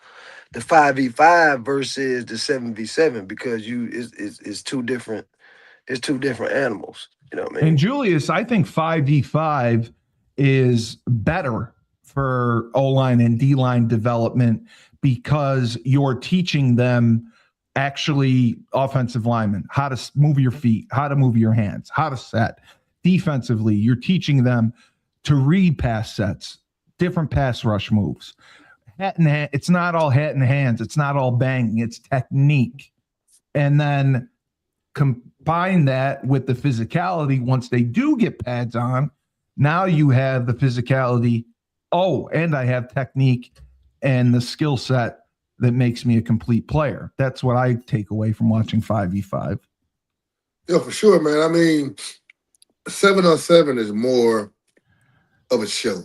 the 5v5 versus the 7v7 because it's two different animals. You know what I mean? And Julius, I think 5v5 is better for O-line and D-line development because you're teaching them actually offensive linemen, how to move your feet, how to move your hands, how to set. Defensively, you're teaching them to read pass sets, different pass rush moves. Hat and hand, it's not all hat and hands. It's not all banging. It's technique. And then combine that with the physicality. Once they do get pads on, now you have the physicality. Oh, and I have technique and the skill set that makes me a complete player. That's what I take away from watching 5v5. Yeah, for sure, man. I mean, 7-on-7 is more of a show.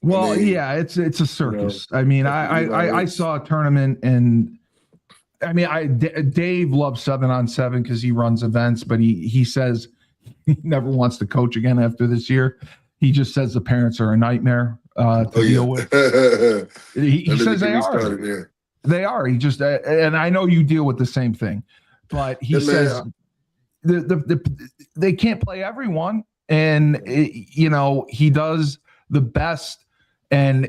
Well, yeah, it's a circus. I mean, I saw a tournament and I mean, Dave loves 7-on-7 because he runs events, but he says he never wants to coach again after this year. He just says the parents are a nightmare to deal with. He says they are. They are. He just and I know you deal with the same thing, but he says they can't play everyone, and he does the best. And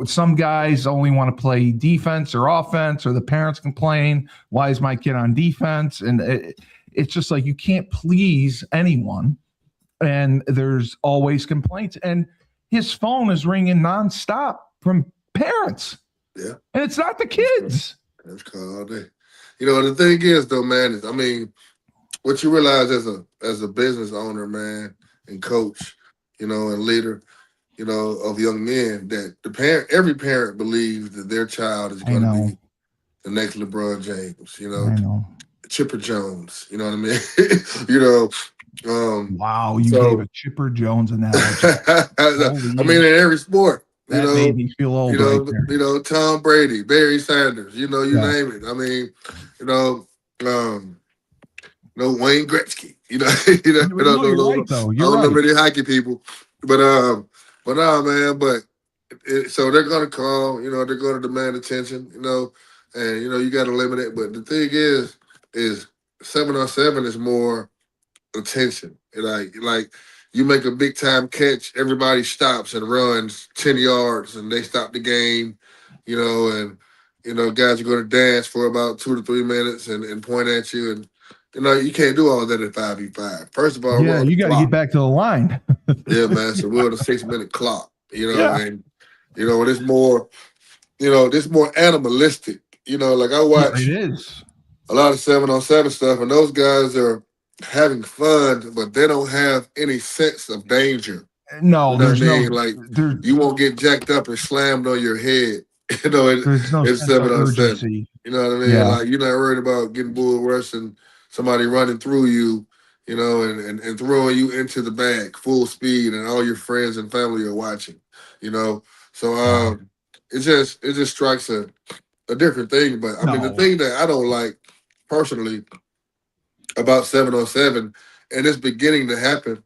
some guys only want to play defense or offense, or the parents complain, "Why is my kid on defense?" And it's just like you can't please anyone, and there's always complaints. And his phone is ringing nonstop from parents. Yeah, and it's not the kids. That's called all day. The thing is, though, man, is what you realize as a business owner, man, and coach, and leader, of young men, that every parent believes that their child is going to be the next LeBron James, Chipper Jones, you know what I mean? Wow, you gave a Chipper Jones analogy. I mean, in every sport. That made me feel old. Tom Brady, Barry Sanders, you name it. I mean, Wayne Gretzky, I don't know many hockey people, but nah, man, so they're gonna call, they're gonna demand attention, and you got to limit it. But the thing is 7-on-7 is more attention. Like you make a big time catch, everybody stops and runs 10 yards, and they stop the game, and guys are going to dance for about 2 to 3 minutes and point at you, and you can't do all that at 5v5. First of all, you got to get back to the line. Yeah, man. So we're on a 6-minute clock. And it's more, this more animalistic. Like I watch it is a lot of 7-on-7 stuff, and those guys are having fun, but they don't have any sense of danger. No, there's like you won't get jacked up and slammed on your head. It's 7-on-7. You know what I mean? Yeah. Like you're not worried about getting bull rushed and somebody running through you, and throwing you into the bag full speed, and all your friends and family are watching. So it just strikes a different thing. But I mean, the thing that I don't like personally about 7-on-7, and it's beginning to happen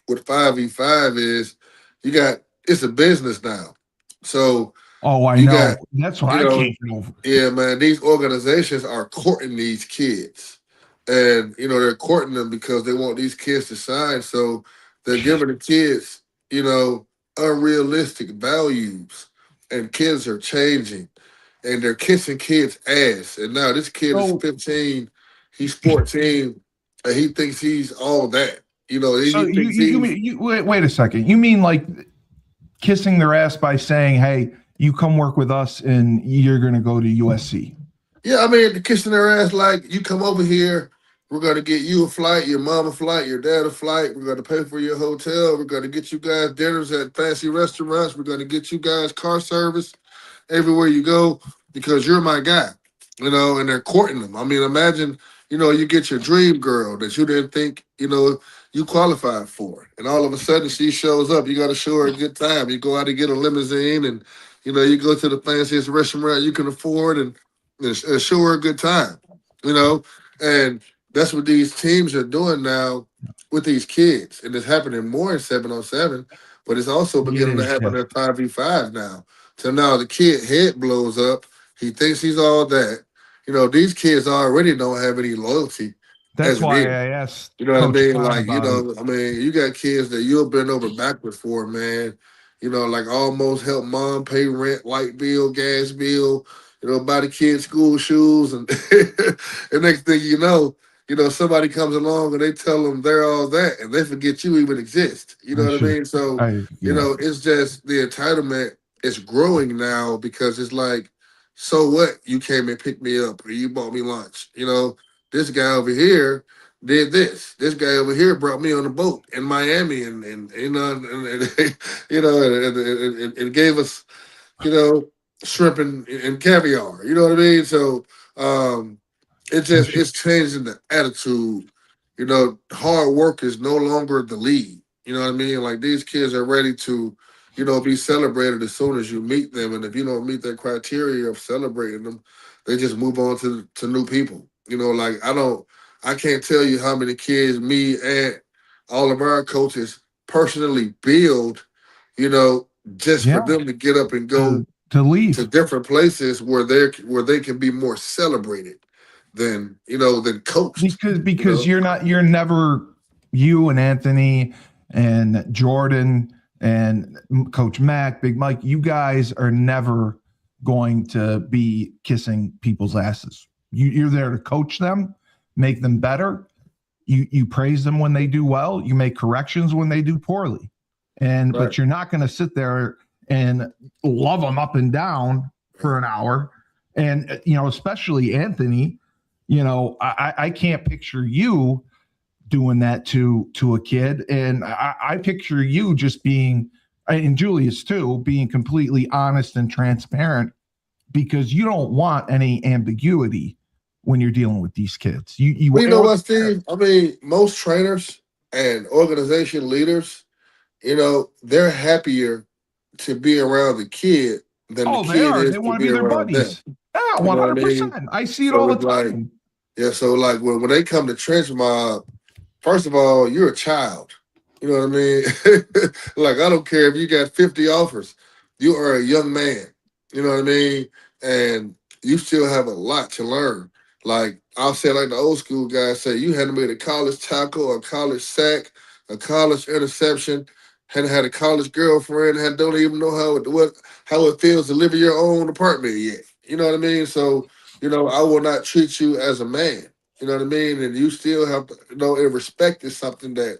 with 5v5, is it's a business now. So I know. That's what I can't get over. Yeah, man. These organizations are courting these kids. And, they're courting them because they want these kids to sign. So they're giving the kids, unrealistic values. And kids are changing. And they're kissing kids' ass. And now this kid is 15. He's 14. And he thinks he's all that. Wait a second. You mean like kissing their ass by saying, "Hey, you come work with us and you're going to go to USC"? Yeah, I mean, kissing their ass like, "You come over here, we're going to get you a flight, your mom a flight, your dad a flight. We're going to pay for your hotel. We're going to get you guys dinners at fancy restaurants. We're going to get you guys car service everywhere you go because you're my guy." And they're courting them. I mean, imagine, you get your dream girl that you didn't think, you qualified for. And all of a sudden she shows up. You got to show her a good time. You go out and get a limousine, and, you go to the fanciest restaurant you can afford and show her a good time, and that's what these teams are doing now with these kids. And it's happening more in 7-on-7, but it's also beginning to happen at 5v5 now. So now the kid head blows up. He thinks he's all that. These kids already don't have any loyalty. That's why I asked. You know what I mean? Like, you got kids that you'll bend over backwards for, man. Like almost help mom pay rent, light bill, gas bill, buy the kids school shoes. And the next thing you know, somebody comes along and they tell them they're all that, and they forget you even exist. You know what I mean? So, it's just the entitlement is growing now because it's like, so what? You came and picked me up, or you bought me lunch. This guy over here did this. This guy over here brought me on a boat in Miami, and gave us, shrimp and caviar. You know what I mean? So it's changing the attitude. Hard work is no longer the lead. You know what I mean? Like these kids are ready to, be celebrated as soon as you meet them. And if you don't meet that criteria of celebrating them, they just move on to new people. Like I can't tell you how many kids me and all of our coaches personally build, just for them to get up and go to leave to different places where they can be more celebrated than coached. Because you're never, you and Anthony and Jordan and Coach Mac, Big Mike, you guys are never going to be kissing people's asses. You're there to coach them, make them better. You praise them when they do well. You make corrections when they do poorly. But you're not going to sit there and love them up and down for an hour. And, especially Anthony, I can't picture you doing that to a kid. And I picture you just being, and Julius too, being completely honest and transparent, because you don't want any ambiguity when you're dealing with these kids. You know what, Steve? I mean, most trainers and organization leaders, they're happier to be around the kid than the kid is to be around them. Yeah, 100%. I see it all the time. So like when they come to trench mob, first of all, you're a child. You know what I mean? Like, I don't care if you got 50 offers. You are a young man. You know what I mean? And you still have a lot to learn. Like, I'll say like the old school guys say, you hadn't made a college tackle, a college sack, a college interception, hadn't had a college girlfriend, don't even know how it feels to live in your own apartment yet. You know what I mean? So, I will not treat you as a man. You know what I mean? And you still have to, and respect is something that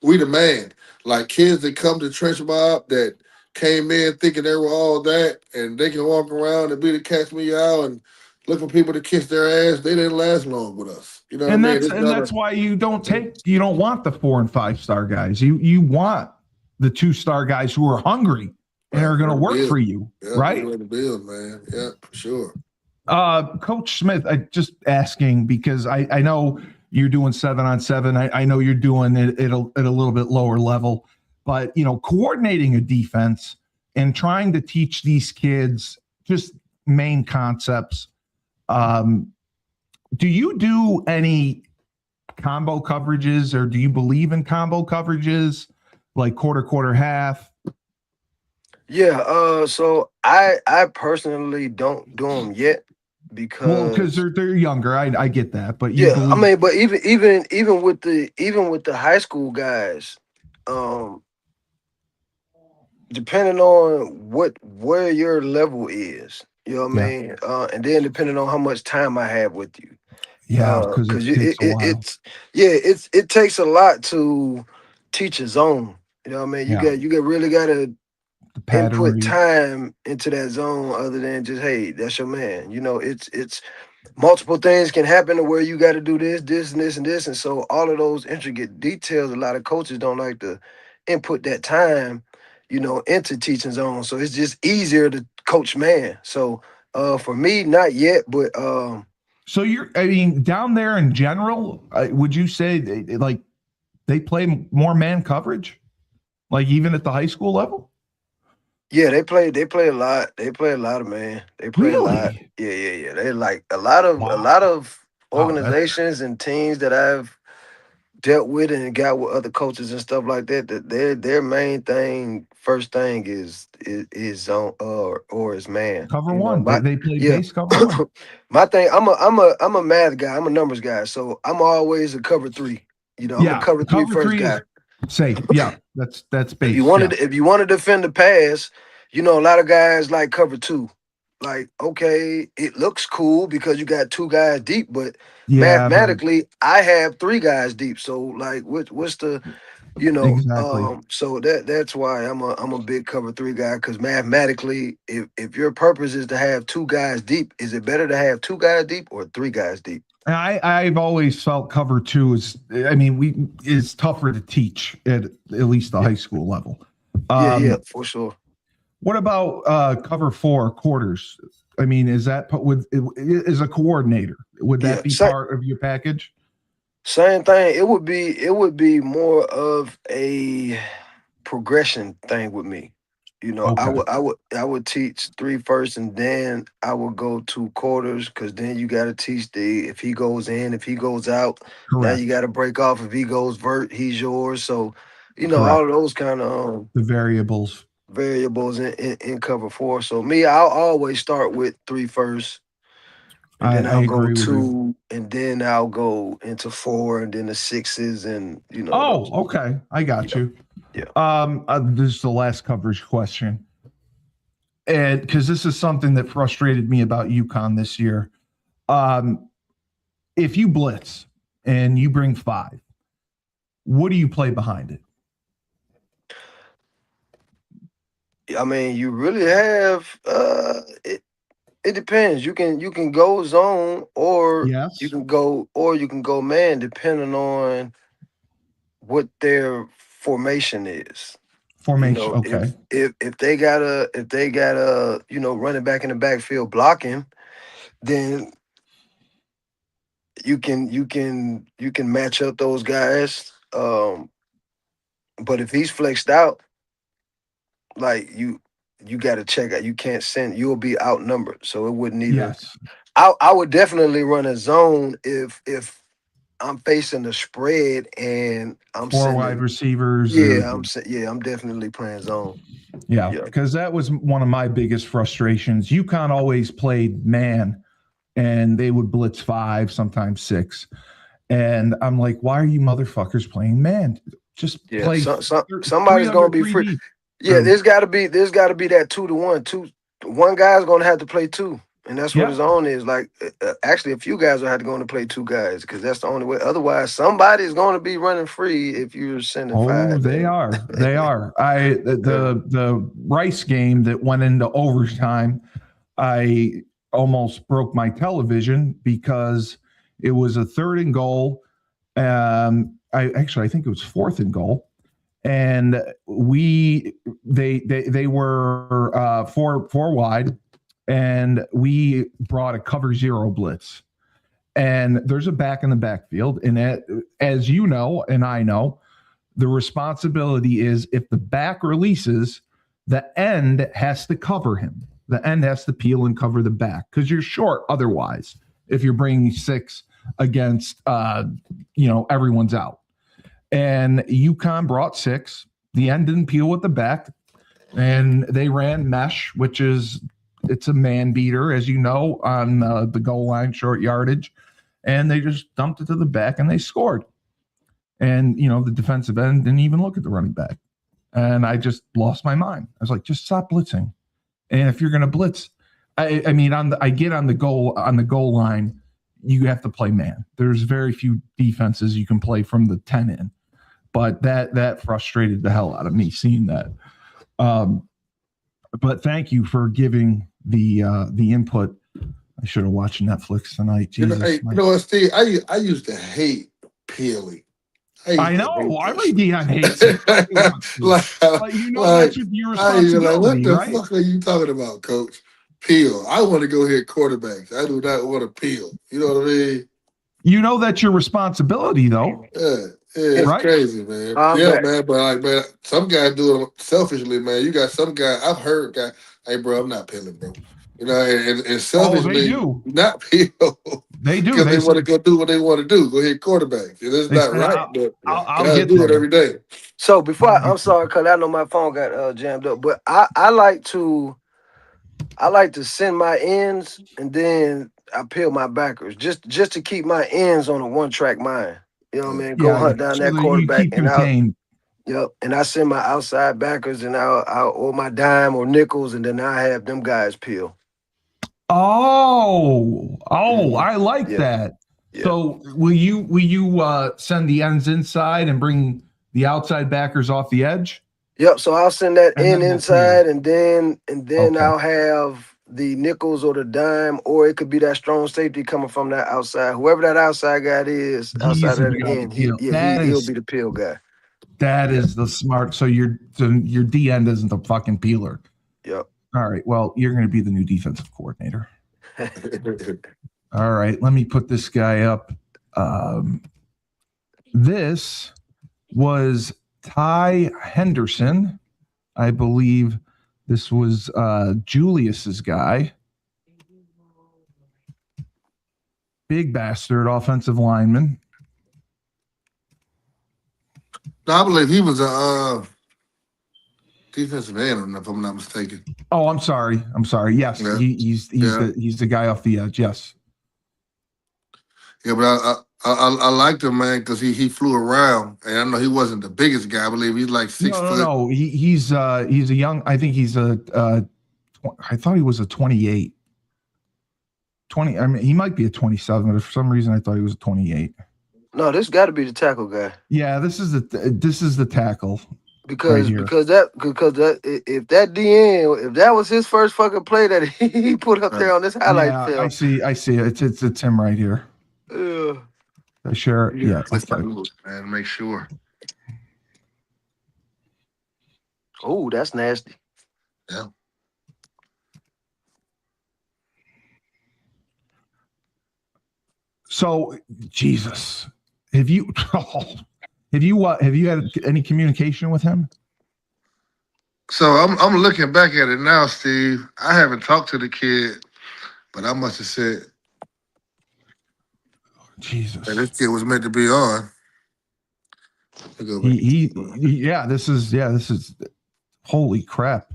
we demand. Like kids that come to trench mob that came in thinking they were all that, and they can walk around and be the catch me out and look for people to kiss their ass. They didn't last long with us. You know what I mean? That's why you don't want the 4 and 5 star guys. You want the 2-star guys who are hungry and are going to work for you, right? The build, man. Yeah, for sure. Coach Smith, I just asking because I know you're doing 7-on-7. I know you're doing it at a little bit lower level, but coordinating a defense and trying to teach these kids just main concepts. Do you do any combo coverages, or do you believe in combo coverages like quarter, half? Yeah. So I personally don't do them yet. Because they're younger, I get that, but I mean, but even with the high school guys, depending on where your level is, you know what I mean, and then depending on how much time I have with you, because it takes a lot to teach a zone. You know what I mean? You really got to input time into that zone, other than just, hey, that's your man. It's multiple things can happen to where you got to do this, and this, and this, and so all of those intricate details, a lot of coaches don't like to input that time, into teaching zone. So it's just easier to coach man. So for me, not yet, but so down there in general, would you say they play more man coverage, like even at the high school level? Yeah, they play a lot. They play a lot of man. They play a lot. Yeah. They like a lot of organizations and teams that I've dealt with and got with other coaches and stuff like that. That their main thing, first thing is zone or is man. Cover one. They play base cover one. My thing, I'm a math guy. I'm a numbers guy. So I'm always a cover 3. I'm a cover 3 first guy. Safe. Yeah, that's base. If you want to defend the pass, a lot of guys like cover 2. Like, okay, it looks cool because you got 2 guys deep, but mathematically, I have 3 guys deep. So, like, what's the, exactly. So that's why I'm a big cover 3 guy, because mathematically, if your purpose is to have 2 guys deep, is it better to have 2 guys deep or 3 guys deep? I've always felt cover 2 is tougher to teach at least the high school level. Yeah, for sure. What about cover 4 quarters? Is that as a coordinator, would that be part of your package? Same thing. It would be more of a progression thing with me. You know, I would teach 3 first, and then I would go 2 quarters, because then you got to teach if he goes in, if he goes out. Correct. Now you got to break off. If he goes vert, he's yours. So, you know, Correct. all of those kind of the variables in cover 4. So me, I'll always start with 3 first, and then I'll go 2, and then I'll go into 4, and then the 6s, and you know. Oh, okay, I got you. Yeah. This is the last coverage question, and because this is something that frustrated me about UConn this year. If you blitz and you bring 5, what do you play behind it? I mean, you really have it depends. You can go zone, or you can go man, depending on what their formation is. Formation, you know, okay. If they got a running back in the backfield blocking, then you can match up those guys. But if he's flexed out, like you got to check out. You can't send. You'll be outnumbered, so it wouldn't even. Yes. I would definitely run a zone if I'm facing the spread and I'm 4 wide receivers. Yeah, I'm definitely playing zone. Yeah, because that was one of my biggest frustrations. UConn always played man, and they would blitz 5, sometimes 6, and I'm like, why are you motherfuckers playing man? Just play. Somebody's gonna be free. Deep. Yeah, there's got to be that 2-to-1. One guy's gonna have to play 2. And that's what his zone is. Like, actually, a few guys will have to go in to play 2 guys, because that's the only way. Otherwise, somebody's going to be running free if you're sending 5. Oh, they are. They are. The Rice game that went into overtime, I almost broke my television because it was a 3rd and goal. I think it was 4th and goal, and they were 4 wide. And we brought a cover 0 blitz, and there's a back in the backfield. And as you know, and I know, the responsibility is, if the back releases, the end has to cover him. The end has to peel and cover the back, because you're short otherwise if you're bringing 6 against, everyone's out. And UConn brought 6. The end didn't peel with the back, and they ran mesh, which is, it's a man beater, as you know, on the goal line, short yardage, and they just dumped it to the back and they scored. And, the defensive end didn't even look at the running back. And I just lost my mind. I was like, just stop blitzing. And if you're going to blitz, I get on the goal line, you have to play man. There's very few defenses you can play from the 10 in, but that frustrated the hell out of me seeing that. But thank you for giving the input. I should have watched Netflix tonight. Jesus, you know what, Steve? I used to hate peeling. I know. Why would Deion hate it? That's your responsibility, what the right? fuck are you talking about, Coach? Peel. I want to go hit quarterbacks. I do not want to peel. You know what I mean? You know that's your responsibility, though. Yeah, it's right? crazy, man. Man, but man, some guys do it selfishly, man. You got some guy. I've heard guy, hey, bro, I'm not peeling, bro. And selfishly, they do. Not peel. They do. Because they want to go do what they want to do. Go hit quarterbacks. And it's not right, but I'll get do it every day. So before I'm sorry, because I know my phone got jammed up, but I like to send my ends, and then I peel my backers just to keep my ends on a one-track mind. You know what I mean? Go hunt down that quarterback, and I send my outside backers, and I'll or my dime or nickels, and then I have them guys peel. I like that. Yeah. So will you send the ends inside and bring the outside backers off the edge? Yep. So I'll send that inside, and then I'll have the nickels or the dime, or it could be that strong safety coming from that outside. Whoever that outside guy is, outside of the end, he'll be the peel guy. That is the smart. So your D end isn't the fucking peeler. Yep. All right. Well, you're going to be the new defensive coordinator. All right. Let me put this guy up. This was Ty Henderson, I believe, This was Julius's guy. Big bastard offensive lineman. No, I believe he was a defensive end, if I'm not mistaken. Oh, I'm sorry. Yes, Yeah. he's the guy off the edge. Yes. Yeah, but I liked him, man, because he flew around, and I know he wasn't the biggest guy. I believe he's like 6 foot. No. He's a young. I think he's a. I thought he was a 28. 20. I mean, he might be a 27, but for some reason I thought he was a 28. No, this got to be the tackle guy. Yeah, this is the tackle. Because if that DN, if that was his first fucking play that he put up there on this highlight film. I see it. It's him right here. Sure. Yeah. Man, make sure. Oh, that's nasty. Yeah. So, Jesus, have you had any communication with him? So I'm looking back at it now, Steve. I haven't talked to the kid, but I must have said, Jesus, this kid was meant to be on. This is holy crap.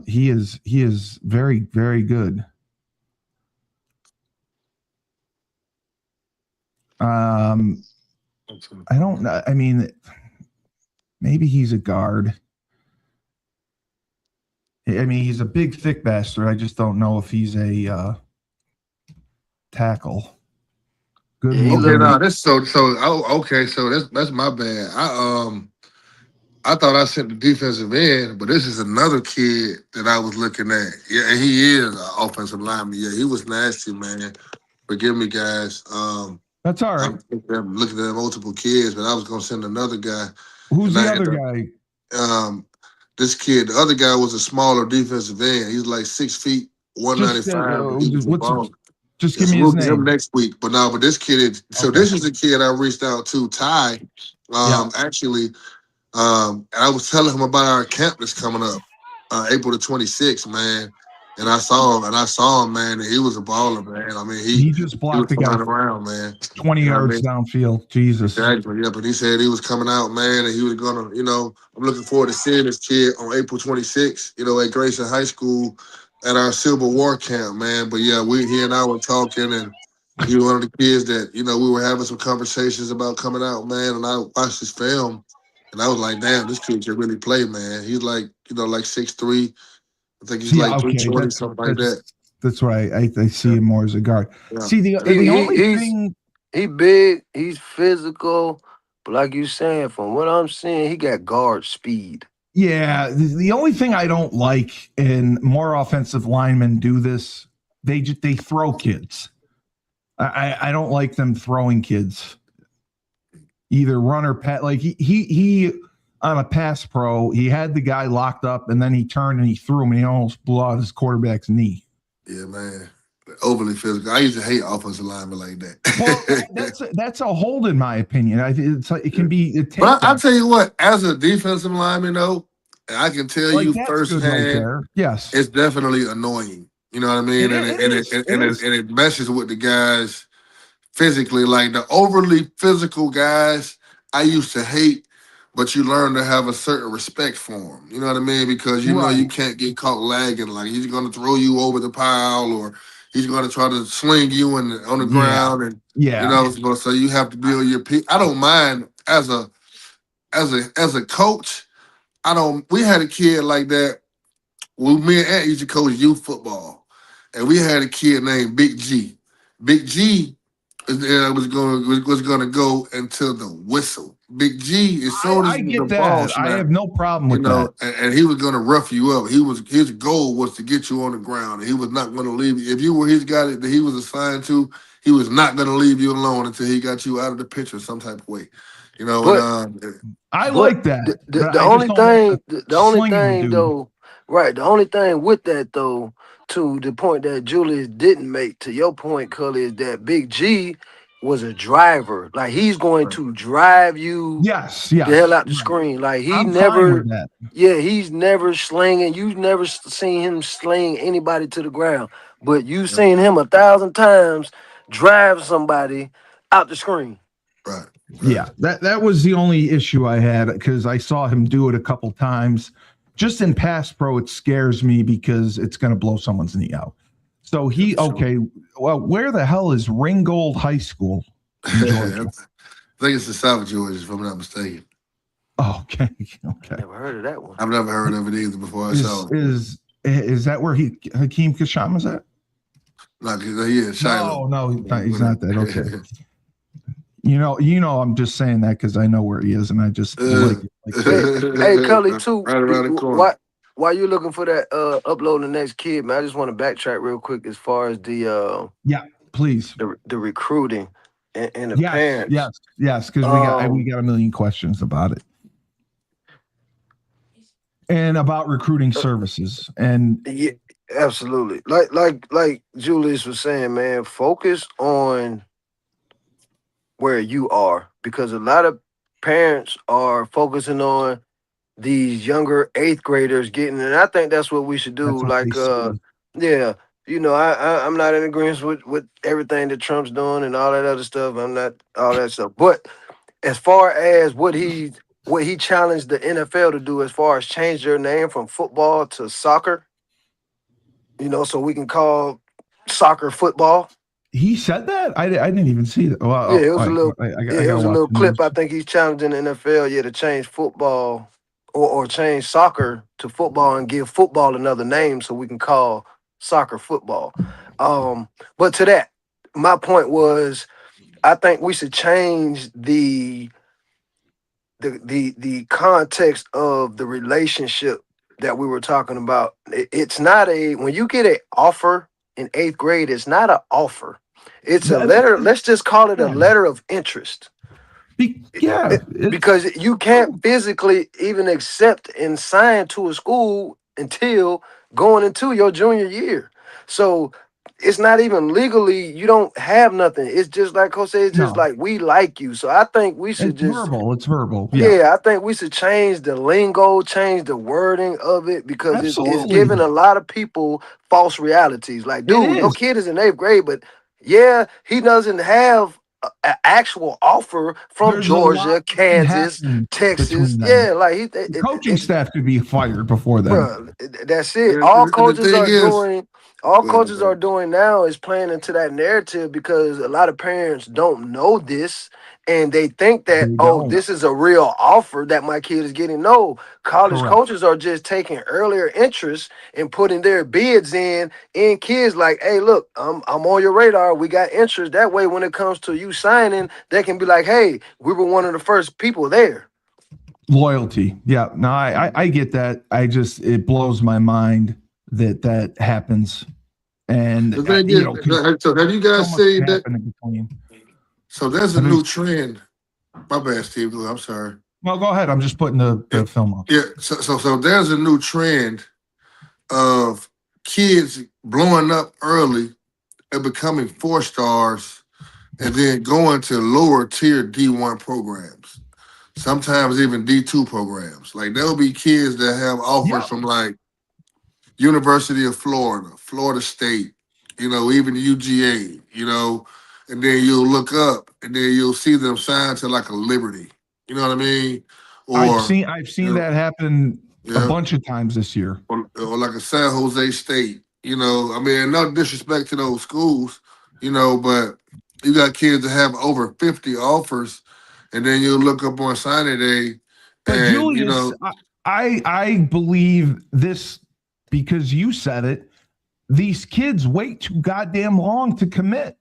He is very, very good. I don't know. I mean, maybe he's a guard. I mean, he's a big, thick bastard. I just don't know if he's a tackle. Good. Okay, no, that's okay. So that's my bad. I thought I sent the defensive end, but this is another kid that I was looking at. Yeah, and he is an offensive lineman. Yeah, he was nasty, man. Forgive me, guys. That's all right. I'm looking at multiple kids, but I was gonna send another guy. Who's the other guy? This kid, the other guy was a smaller defensive end. He's like 6 feet, 195. Just give me his name next week. But this kid this is the kid I reached out to, Ty. Actually, and I was telling him about our camp that's coming up, April the 26th, man. And I saw him, man, and he was a baller, man. I mean, he just blocked the guy around, man. 20 yards downfield. Jesus. Exactly, yeah, but he said he was coming out, man, and he was gonna, I'm looking forward to seeing this kid on April 26th, at Grayson High School at our Civil War camp, man. But yeah, he and I were talking, and he was one of the kids that, we were having some conversations about coming out, man, and I watched his film, and I was like, damn, this kid can really play, man. He's like, like 6'3". I think he's like 320, something like that. That's right. I see him more as a guard. Yeah. See, the only thing... He big, he's physical, but like you saying, from what I'm seeing, he got guard speed. Yeah, the only thing I don't like, and more offensive linemen do this, they throw kids. I don't like them throwing kids. Either run or pass. Like he on a pass pro, he had the guy locked up, and then he turned and he threw him, and he almost blew out his quarterback's knee. Yeah, man. Overly physical. I used to hate offensive linemen like that. Well, that's a hold, in my opinion. It can be. But I'll tell you what, as a defensive lineman, though, I can tell you firsthand, right, yes, it's definitely annoying. You know what I mean? And it meshes with the guys physically. Like the overly physical guys, I used to hate. But you learn to have a certain respect for him. You know what I mean? Because know you can't get caught lagging. Like he's going to throw you over the pile, or he's going to try to sling you on the ground, and so you have to build your peak. I don't mind as a coach. We had a kid like that. Well, me and Ant used to coach youth football, and we had a kid named Big G. Big G was going to go until the whistle. Big G, as soon as I get that, I have no problem with that. And he was going to rough you up. His goal was to get you on the ground, and he was not going to leave you. If you were his guy that he was assigned to, he was not going to leave you alone until he got you out of the picture some type of way. I like that. The only thing though, right? The only thing with that though, to the point that Julius didn't make, to your point, Cully, is that Big G, was a driver. Like he's going to drive you Yes. the hell out the screen. Like he I'm never, fine with that. yeah, he's never slinging. You've never seen him sling anybody to the ground, but you've seen him 1,000 times drive somebody out the screen. Right. Yeah, that was the only issue I had because I saw him do it a couple times. Just in pass pro, it scares me because it's going to blow someone's knee out. So okay, well, where the hell is Ringgold High School? I think it's the South Georgia, if I'm not mistaken. Oh, okay. Never heard of that one. I've never heard of it either before I saw it. Is that where Hakeem Kasham is at? Like, yeah, Shiloh. No, he's not that. Okay. You know, I'm just saying that because I know where he is, and I just hey, Cully, too. Right around the corner. While you're looking for that uploading the next kid, man, I just want to backtrack real quick as far as the please, the recruiting and the parents. Yes, because we got a million questions about it. And about recruiting services. And yeah, absolutely. Like Julius was saying, man, focus on where you are, because a lot of parents are focusing on these younger 8th graders getting, and I think that's what we should do. Like, yeah, you know, I'm not in agreement with everything that Trump's doing and all that other stuff. I'm not all that stuff. But as far as what he challenged the NFL to do, as far as change their name from football to soccer, you know, so we can call soccer football. He said that? I didn't even see that. Well, yeah, it was a little clip. I think he's challenging the NFL, to change football or change soccer to football and give football another name so we can call soccer football. But to that, my point was, I think we should change the context of the relationship that we were talking about. It's not when you get an offer in 8th grade, it's not an offer. It's a letter. Let's just call it a letter of interest. Because you can't physically even accept and sign to a school until going into your junior year. So it's not even legally, you don't have nothing. It's just like Coach said, it's just like, we like you. So I think we should it's verbal. Yeah, I think we should change the lingo, change the wording of it, because it's giving a lot of people false realities. Like, dude, your kid is in 8th grade, but he doesn't have an actual offer from Georgia, Kansas, Texas. Yeah, like the coaching staff could be fired before that. Bruh, that's it. All coaches are doing now is playing into that narrative, because a lot of parents don't know this, and they think that, this is a real offer that my kid is getting. No, college coaches are just taking earlier interest and putting their bids in kids. Like, hey, look, I'm on your radar. We got interest. That way, when it comes to you signing, they can be like, hey, we were one of the first people there. Loyalty. Yeah, no, I get that. It blows my mind that happens. And so have you guys seen that? So there's a new trend. My bad, Steve. I'm sorry. No, go ahead. I'm just putting the film up. Yeah. So there's a new trend of kids blowing up early and becoming 4-stars, and then going to lower tier D1 programs. Sometimes even D2 programs. Like, there'll be kids that have offers from like University of Florida, Florida State, even UGA, and then you'll look up and then you'll see them sign to like a Liberty. You know what I mean? Or I've seen that happen a bunch of times this year. Or like a San Jose State. No disrespect to those schools, but you got kids that have over 50 offers, and then you'll look up on signing day. But Julius, I believe this because you said it. These kids wait too goddamn long to commit.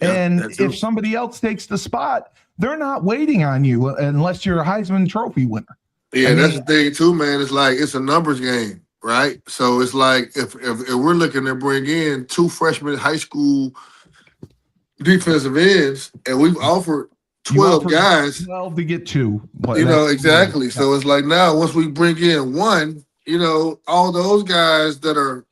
And if somebody else takes the spot, they're not waiting on you unless you're a Heisman Trophy winner. Yeah, that's the thing too, man. It's like, it's a numbers game, right? So it's like, if we're looking to bring in 2 freshman high school defensive ends, and we've offered 12 guys. 12 to get 2. Exactly. So it's like, now once we bring in 1, all those guys that are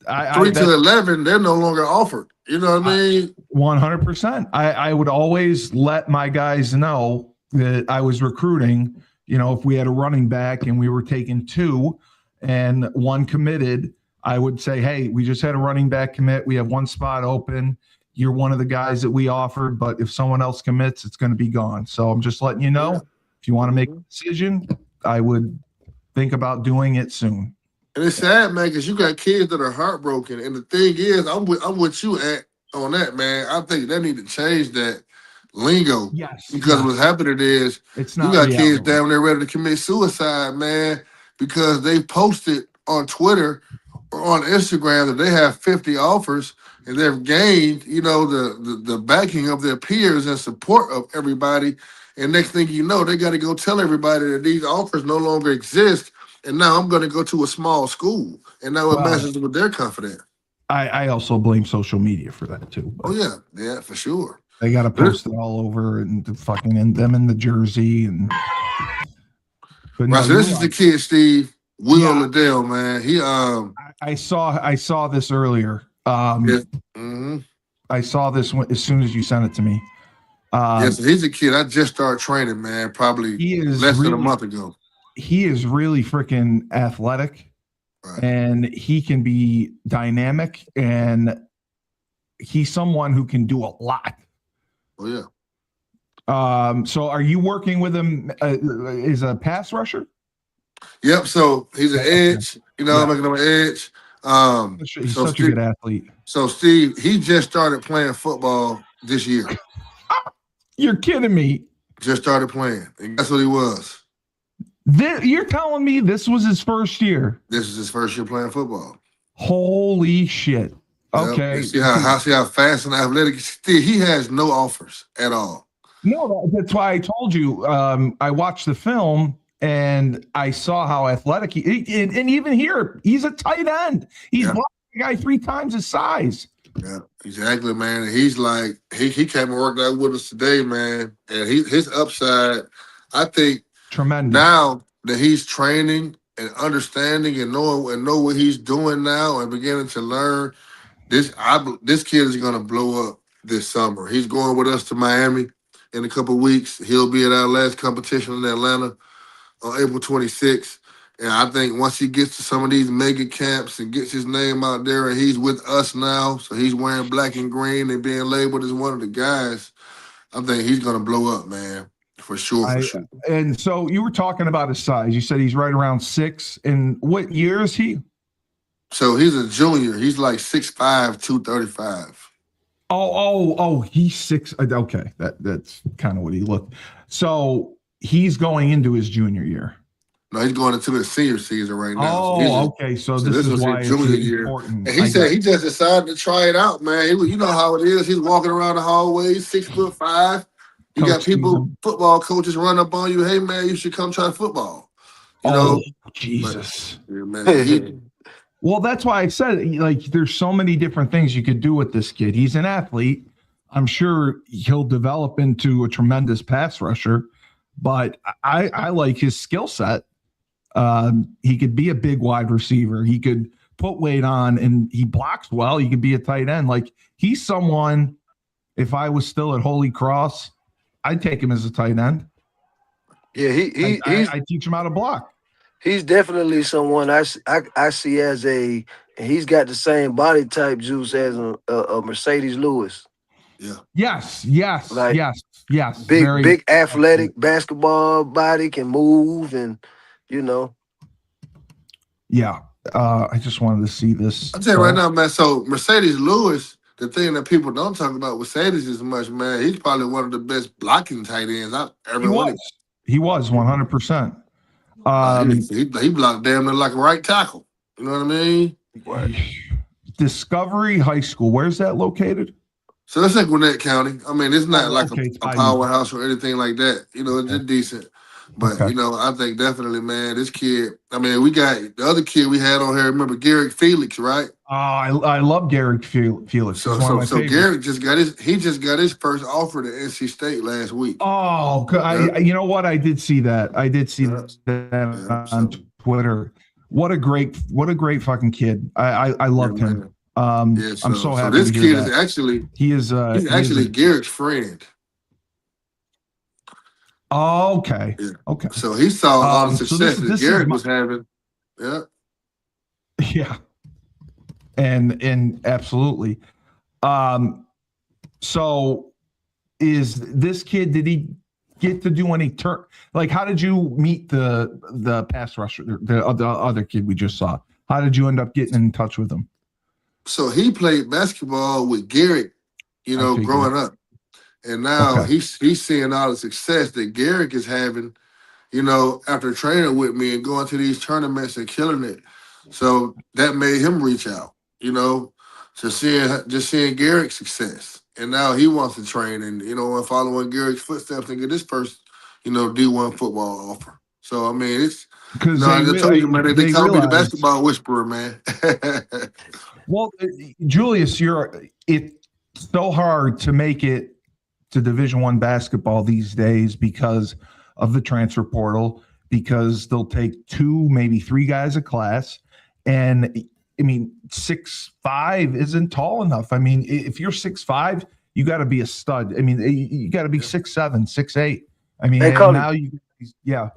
3 to 11, they're no longer offered. You know what I mean? 100%. I would always let my guys know that I was recruiting. You know, if we had a running back and we were taking 2 and 1 committed, I would say, hey, we just had a running back commit. We have 1 spot open. You're one of the guys that we offered, but if someone else commits, it's going to be gone. So I'm just letting you know, if you want to make a decision, I would think about doing it soon. And it's sad, man, because you got kids that are heartbroken. And the thing is, I'm with you on that, man. I think they need to change that lingo. Yes. Because what's happening is it's not you got kids down there ready to commit suicide, man, because they posted on Twitter or on Instagram that they have 50 offers and they've gained, you know, the backing of their peers and support of everybody. And next thing you know, they got to go tell everybody that these offers no longer exist. And now I'm going to go to a small school. And now it messes with their confidence. I also blame social media for that too. Oh, yeah. Yeah, for sure. They got to post it all over and them in the jersey. And so this is the kid, Steve. Will Liddell, man. He I saw this earlier. I saw this as soon as you sent it to me. Yes, he's a kid. I just started training, man, probably less than a month ago. He is really freaking athletic, and he can be dynamic, and he's someone who can do a lot. Oh, yeah. So are you working with him as a pass rusher? Yep. So he's an edge, you know, making him an edge. He's such a good athlete. So Steve, he just started playing football this year. You're kidding me. Just started playing. And guess what he was? You're telling me this was his first year? This is his first year playing football. Holy shit. Okay. Yep. See how fast and athletic he has no offers at all. No, that's why I told you. I watched the film and I saw how athletic and even here, he's a tight end. He's blocking a guy 3 times his size. Yeah, exactly, man. And he's like, he came and worked out with us today, man. And his upside, I think, tremendous. Now that he's training and understanding and know what he's doing now and beginning to learn, this kid is gonna blow up this summer. He's going with us to Miami in a couple of weeks. He'll be at our last competition in Atlanta on April 26th. And I think once he gets to some of these mega camps and gets his name out there and he's with us now, so he's wearing black and green and being labeled as one of the guys, I think he's going to blow up, man, for sure. And so you were talking about his size. You said he's right around 6. And what year is he? So he's a junior. He's like 6'5", 235. Oh, he's 6. Okay, that's kind of what he looked. So he's going into his junior year. No, he's going into his senior season right now. Oh, okay. So this is why it's important. And he said he just decided to try it out, man. You know how it is. He's walking around the hallways, 6'5". You got people, football coaches run up on you. Hey, man, you should come try football. You know, Jesus. But, man, well, that's why I said, like, there's so many different things you could do with this kid. He's an athlete. I'm sure he'll develop into a tremendous pass rusher, but I like his skill set. He could be a big wide receiver. He could put weight on, and he blocks well. He could be a tight end. Like, he's someone, if I was still at Holy Cross, I'd take him as a tight end. Yeah, I teach him how to block. He's definitely someone I see as he's got the same body type, Juice, as a Mercedes Lewis. Yeah. Yes. Like, yes. Big athletic basketball body, can move, and Yeah. I just wanted to see this. I'll tell you right now, man. So Mercedes Lewis, the thing that people don't talk about with Mercedes as much, man, he's probably one of the best blocking tight ends I've ever watched. He was 100%. He blocked damn near like a right tackle. You know what I mean? Discovery High School. Where's that located? So that's in Gwinnett County. I mean, it's not like a powerhouse or anything like that. You know, it's just decent. But, I think definitely, man, this kid, I mean, we got the other kid we had on here. Remember Garrick Felix, right? Oh, I love Garrick Felix. So Garrick just got his first offer to NC State last week. Oh, you know what? I did see that. I did see that on Twitter. what a great fucking kid. I loved him. I'm so happy. This to hear kid that. is actually he's actually Garrett's friend. Oh, okay. Yeah. Okay. So he saw all the success that Garrett was having. Yeah. Yeah. And absolutely. So is this kid, did he get to do any turn? Like, how did you meet the pass rusher, the other kid we just saw? How did you end up getting in touch with him? So he played basketball with Garrett, growing up. And now he's seeing all the success that Garrett is having, after training with me and going to these tournaments and killing it. So that made him reach out, to seeing Garrett's success. And now he wants to train and, and follow in Garrett's footsteps and get his first, D1 football offer. So, I mean, it's because I told you, man, they call me the basketball whisperer, man. Well, Julius, it's so hard to make it to Division I basketball these days because of the transfer portal, because they'll take 2, maybe 3 guys a class. And I mean, 6'5" isn't tall enough. I mean, if you're 6'5", you got to be a stud. I mean, you got to be 6'7", 6'8". I mean, yeah.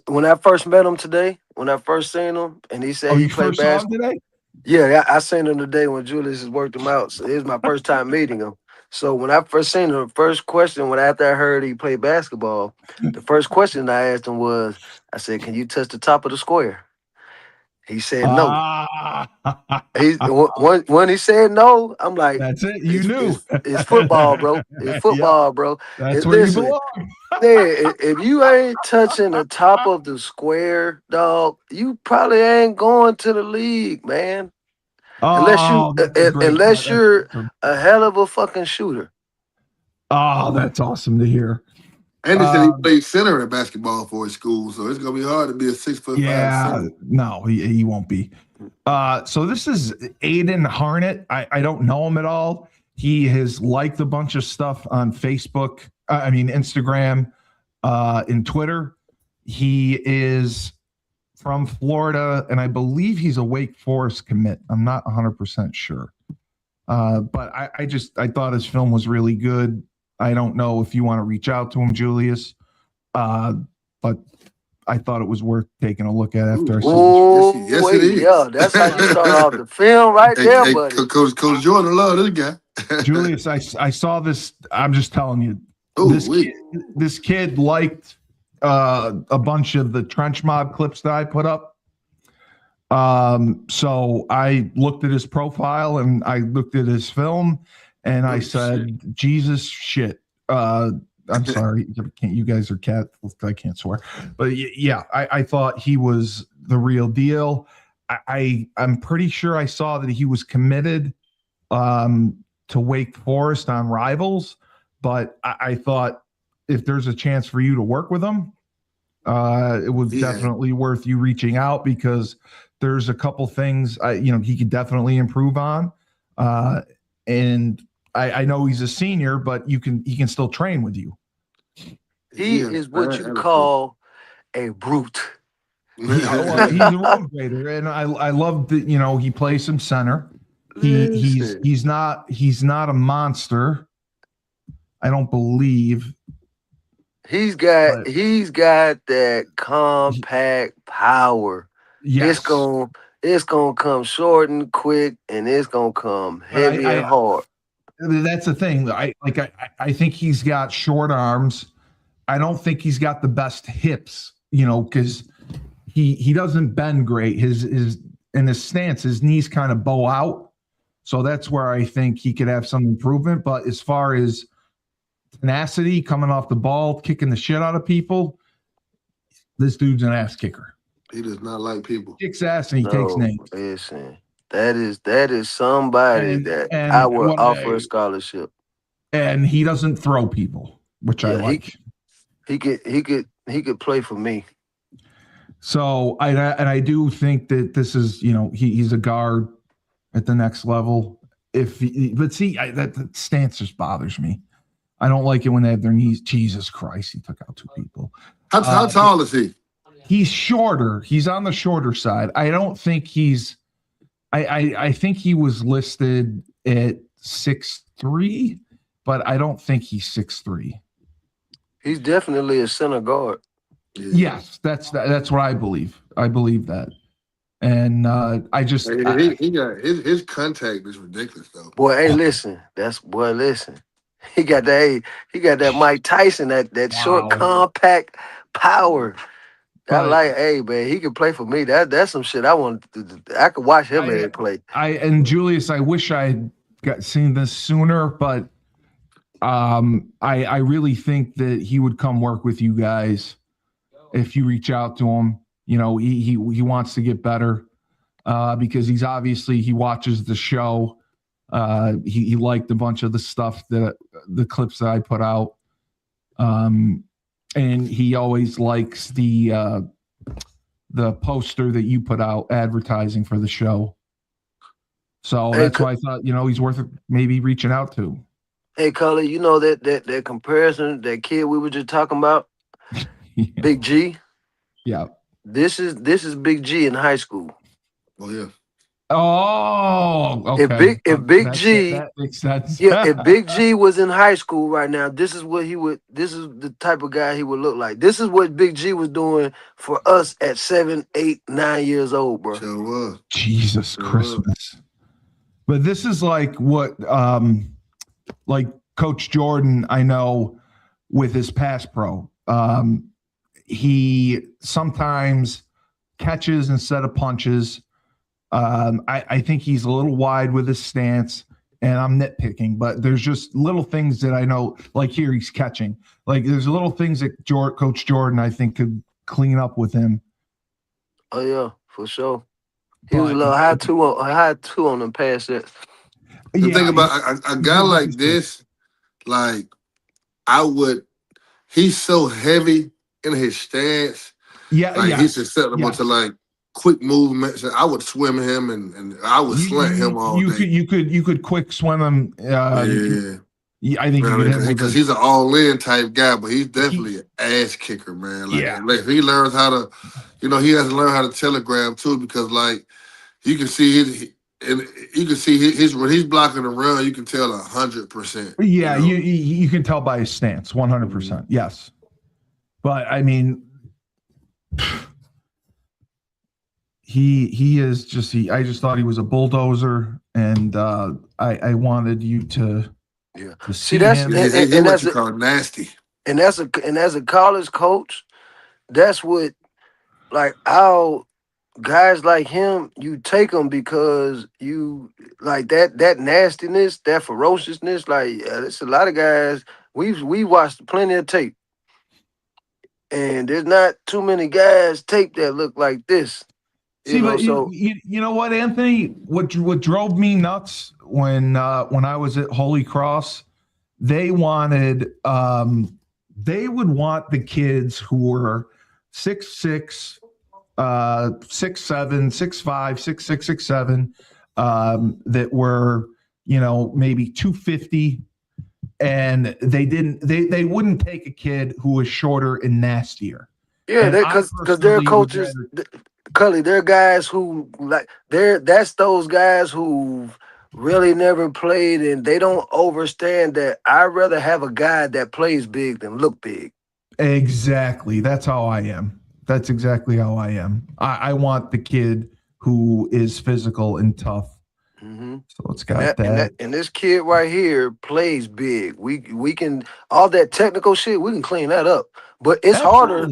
When I first met him today, when I first seen him, and he said he played basketball today. Yeah, I seen him today when Julius has worked him out. So it was my first time meeting him. So when I first seen him, the first question, after I heard he played basketball, the first question I asked him was, I said, "Can you touch the top of the square?" He said no. When he said no, I'm like, "That's it. You knew it's football, bro. It's football, bro. That's where you belong." If you ain't touching the top of the square, dog, you probably ain't going to the league, man. Unless you're a hell of a fucking shooter. Oh, that's awesome to hear. And he said he played center in basketball for his school, so it's gonna be hard to be a 6'5" center. No, he won't be. So this is Aiden Harnett. I don't know him at all. He has liked a bunch of stuff on Facebook. Instagram, and Twitter. He is from Florida, and I believe he's a Wake Forest commit. I'm not 100% sure. But I thought his film was really good. I don't know if you want to reach out to him, Julius, but I thought it was worth taking a look at after I saw it. Yes, it is. Yeah, that's how you start off the film right there, buddy. Coach Jordan love this guy. Julius, I saw this. I'm just telling you. This kid liked a bunch of the Trench Mob clips that I put up. So I looked at his profile and I looked at his film and I said, Jesus shit. I'm sorry. You guys are I can't swear. But yeah, I thought he was the real deal. I'm pretty sure I saw that he was committed to Wake Forest on Rivals. But I thought if there's a chance for you to work with him, it was definitely worth you reaching out because there's a couple things he could definitely improve on. And I know he's a senior, but he can still train with you. He is what you call a brute. He's a road grader, and I love that he plays some center. He's not a monster. I don't believe he's got that compact power. Yes. It's gonna come short and quick, and it's gonna come heavy and hard. That's the thing. I think he's got short arms. I don't think he's got the best hips, because he doesn't bend great. His stance, his knees kind of bow out. So that's where I think he could have some improvement. But as far as tenacity, coming off the ball, kicking the shit out of people, this dude's an ass kicker. He does not like people. Kicks ass and he takes names. Listen, that is somebody that I would offer a scholarship. And he doesn't throw people, which I like. He could play for me. So I do think that this is he's a guard at the next level. That stance just bothers me. I don't like it when they have their knees. Jesus Christ, he took out 2 people. How tall is he? He's shorter. He's on the shorter side. I don't think he's. I think he was listed at 6'3", but I don't think he's 6'3". He's definitely a center guard. Yes, that's what I believe. I believe that, and I just he got his contact is ridiculous though. Boy, hey, listen, listen. He got that Mike Tyson, that short, compact power. Hey man, he can play for me. That's some shit I want. I could watch him play. And Julius, I wish I had seen this sooner, but I really think that he would come work with you guys if you reach out to him. You know, he wants to get better because he watches the show. He liked a bunch of the stuff the clips that I put out. And he always likes the poster that you put out advertising for the show. So that's why I thought, he's worth maybe reaching out to. Hey, Cully, you know that comparison, that kid we were just talking about, Yeah. Big G? Yeah. This is Big G in high school. Oh, yeah. Oh, okay. If Big G, that makes sense. Yeah, if Big G was in high school right now, this is the type of guy he would look like. This is what Big G was doing for us at 7, 8, 9 years old, bro. Sure was. Jesus Christmas. But this is like what like Coach Jordan, I know, with his pass pro. He sometimes catches instead of punches. I think he's a little wide with his stance, and I'm nitpicking, but there's just little things that I know, like here he's catching. Like there's little things that Coach Jordan, I think, could clean up with him. Oh yeah, for sure. He was a little high two on them pass sets. The thing about a guy like this, like he's so heavy in his stance. He's susceptible to like quick movements. I would swim him and I would slant him all day. You could quick swim him. I think because he's an all-in type guy, but he's definitely an ass kicker, man. Like if he learns how to, he has to learn how to telegraph too, because like you can see his when he's blocking the run, you can tell 100%. Yeah, you can tell by his stance, 100%. Yes, but I mean. He is just I just thought he was a bulldozer, and I wanted you to see that's him. And that's what you call nasty. And as a college coach, that's what, like, our guys like him, you take them because you like that nastiness, that ferociousness. Like there's a lot of guys we watched plenty of tape, and there's not too many guys tape that look like this. You know what, Anthony? What drove me nuts when I was at Holy Cross, they would want the kids who were 6'6", 6'7", 6'5", 6'6", 6'7", that were maybe 250, and they wouldn't take a kid who was shorter and nastier. Yeah, because their coaches. Cully, they're guys who that's those guys who really never played, and they don't understand that I'd rather have a guy that plays big than look big. Exactly. That's how I am. That's exactly how I am. I want the kid who is physical and tough. Mm-hmm. So it's got that. And this kid right here plays big. We can, all that technical shit, we can clean that up. But it's harder.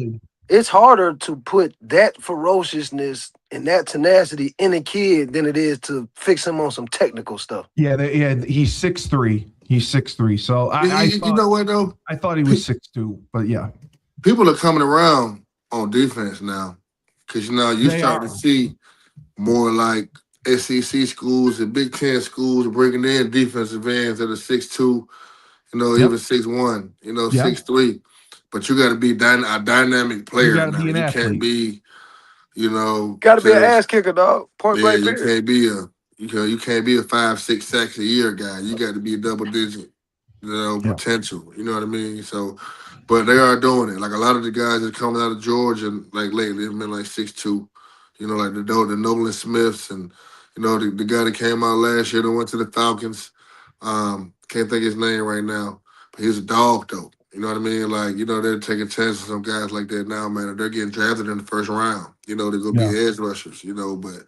It's harder to put that ferociousness and that tenacity in a kid than it is to fix him on some technical stuff. Yeah, he's 6'3". He's 6'3". So you know what though? I thought he was 6'2", but yeah. People are coming around on defense now because you start to see more like SEC schools and Big Ten schools bringing in defensive ends that are 6'2", even 6'1", 6'3". But you got to be a dynamic player now. You can't be, got to be an ass kicker, dog. Point blank. You can't be you can't be a 5-6 sacks a year guy. You got to be a double digit, potential. You know what I mean? So But they are doing it. Like a lot of the guys that coming out of Georgia, like lately, have been like 6'2". You know, like the Nolan Smiths and the guy that came out last year that went to the Falcons. Can't think his name right now, but he's a dog though. You know what I mean? Like, they're taking chances on guys like that now, man. They're getting drafted in the first round. They're gonna be edge rushers. But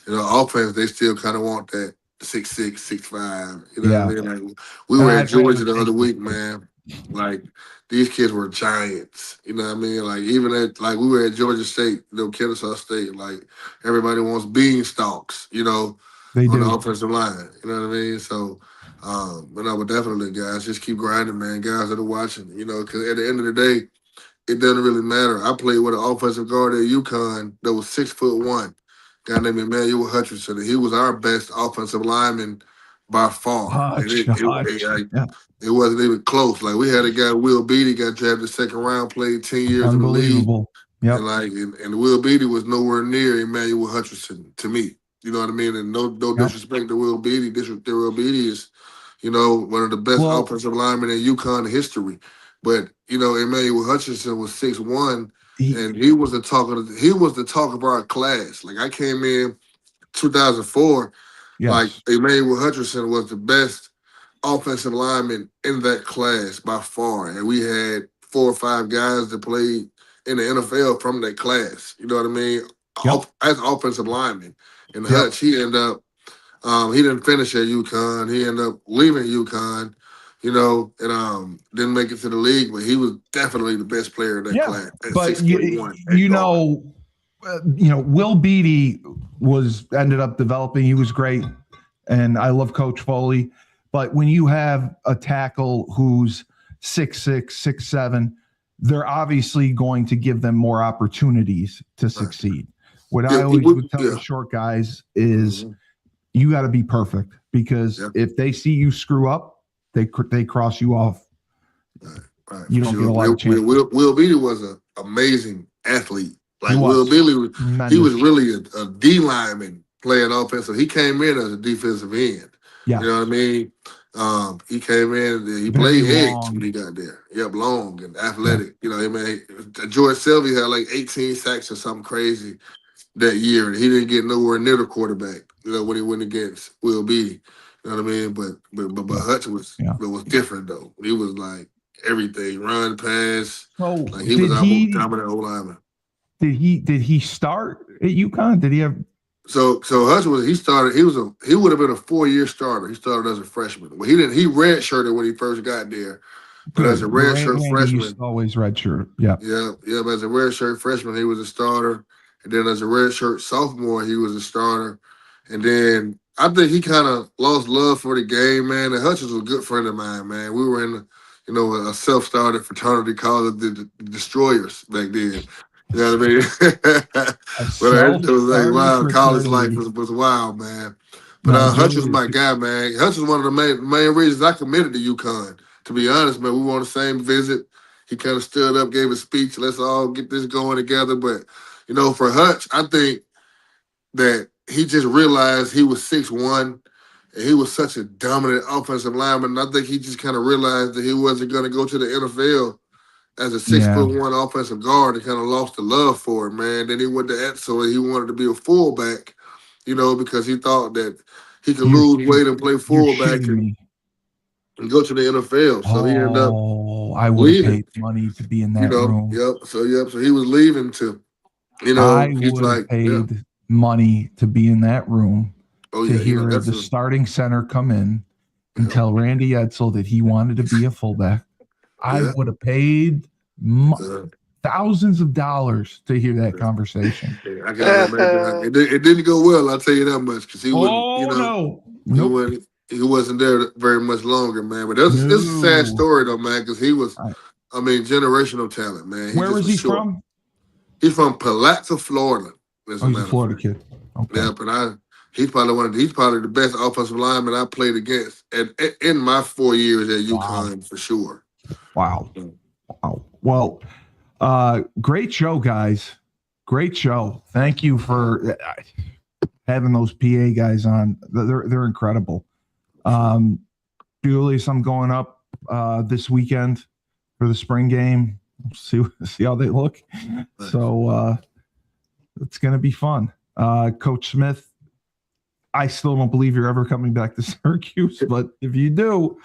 offense, they still kind of want that 6'6", 6'5". You know what I mean? Like, we were at Georgia the other week, man. Like, these kids were giants. You know what I mean? Like, even we were at Georgia State, Kennesaw State. Like, everybody wants beanstalks. They on do. the offensive line. You know what I mean? So, but definitely, guys, just keep grinding, man. Guys that are watching, because at the end of the day, it doesn't really matter. I played with an offensive guard at UConn that was 6'1", guy named Emmanuel Hutchinson, and he was our best offensive lineman by far. And it wasn't even close. Like, we had a guy, Will Beatty, got drafted second round, played 10 years in the league. Unbelievable. Yep. And Will Beatty was nowhere near Emmanuel Hutchinson to me. You know what I mean? And no disrespect to Will Beatty. Will Beatty is, one of the best offensive linemen in UConn history. But, Emmanuel Hutchinson was 6'1", and he was the talk of our class. Like, I came in 2004, like, Emmanuel Hutchinson was the best offensive lineman in that class by far. And we had 4 or 5 guys that played in the NFL from that class. You know what I mean? As offensive linemen. And Hutch, he ended up, he didn't finish at UConn. He ended up leaving UConn, and didn't make it to the league, but he was definitely the best player in that class. But Will Beatty ended up developing. He was great, and I love Coach Foley. But when you have a tackle who's 6'6", 6'7", they're obviously going to give them more opportunities to succeed. What I always would tell the short guys is you got to be perfect, because if they see you screw up, they cross you off. Right. You don't get a lot of chances. Will Beatty was an amazing athlete. Like, Will Beatty he was really a D lineman playing offensive. He came in as a defensive end. Yeah. You know what I mean? He came in, he played edge when he got there. Yep, long and athletic. George Selvey had like 18 sacks or something crazy that year, and he didn't get nowhere near the quarterback, when he went against Will Beatty. You know what I mean? But Hutch was different though. He was like everything, run, pass. Like, he was our most dominant old lineman. Did he start at UConn? Did he have? So Hutch he would have been a 4-year starter. He started as a freshman. Well, he redshirted when he first got there. But as a redshirt freshman, always redshirt. Yeah. But as a redshirt freshman, he was a starter. And then as a redshirt sophomore, he was a starter. And then I think he kind of lost love for the game, man. And Hutch was a good friend of mine, man. We were in a self-started fraternity called the Destroyers back then. You know what I mean? But it was like, wow, college life was wild, man. But Hutch was my guy, man. Hutch was one of the main reasons I committed to UConn. To be honest, man, we were on the same visit. He kind of stood up, gave a speech. Let's all get this going together. But, for Hutch, I think that he just realized he was 6'1", and he was such a dominant offensive lineman. And I think he just kind of realized that he wasn't going to go to the NFL as a 6'1" offensive guard, and kind of lost the love for it, man. Then he went to Etzel, and he wanted to be a fullback, because he thought that he could lose weight and play fullback and go to the NFL. So he ended up I would have paid money to be in that room. So he was leaving to, I would have paid money to be in that room to hear the starting center come in and tell Randy Etzel that he wanted to be a fullback. I would have paid thousands of dollars to hear that conversation. I can imagine. It didn't go well, I'll tell you that much, because he wouldn't, he wasn't there very much longer, man. But this is a sad story, though, man, because he was, generational talent, man. Where was he from? He's from Palazzo, Florida. He's a Florida kid. Okay. Yeah, but he's probably the best offensive lineman I played against in my 4 years at UConn, for sure. Wow. Well, great show, guys. Great show. Thank you for having those PA guys on. They're incredible. Julius, I'm going up this weekend. for the spring game. See how they look. So it's going to be fun. Coach Smith, I still don't believe you're ever coming back to Syracuse, but if you do,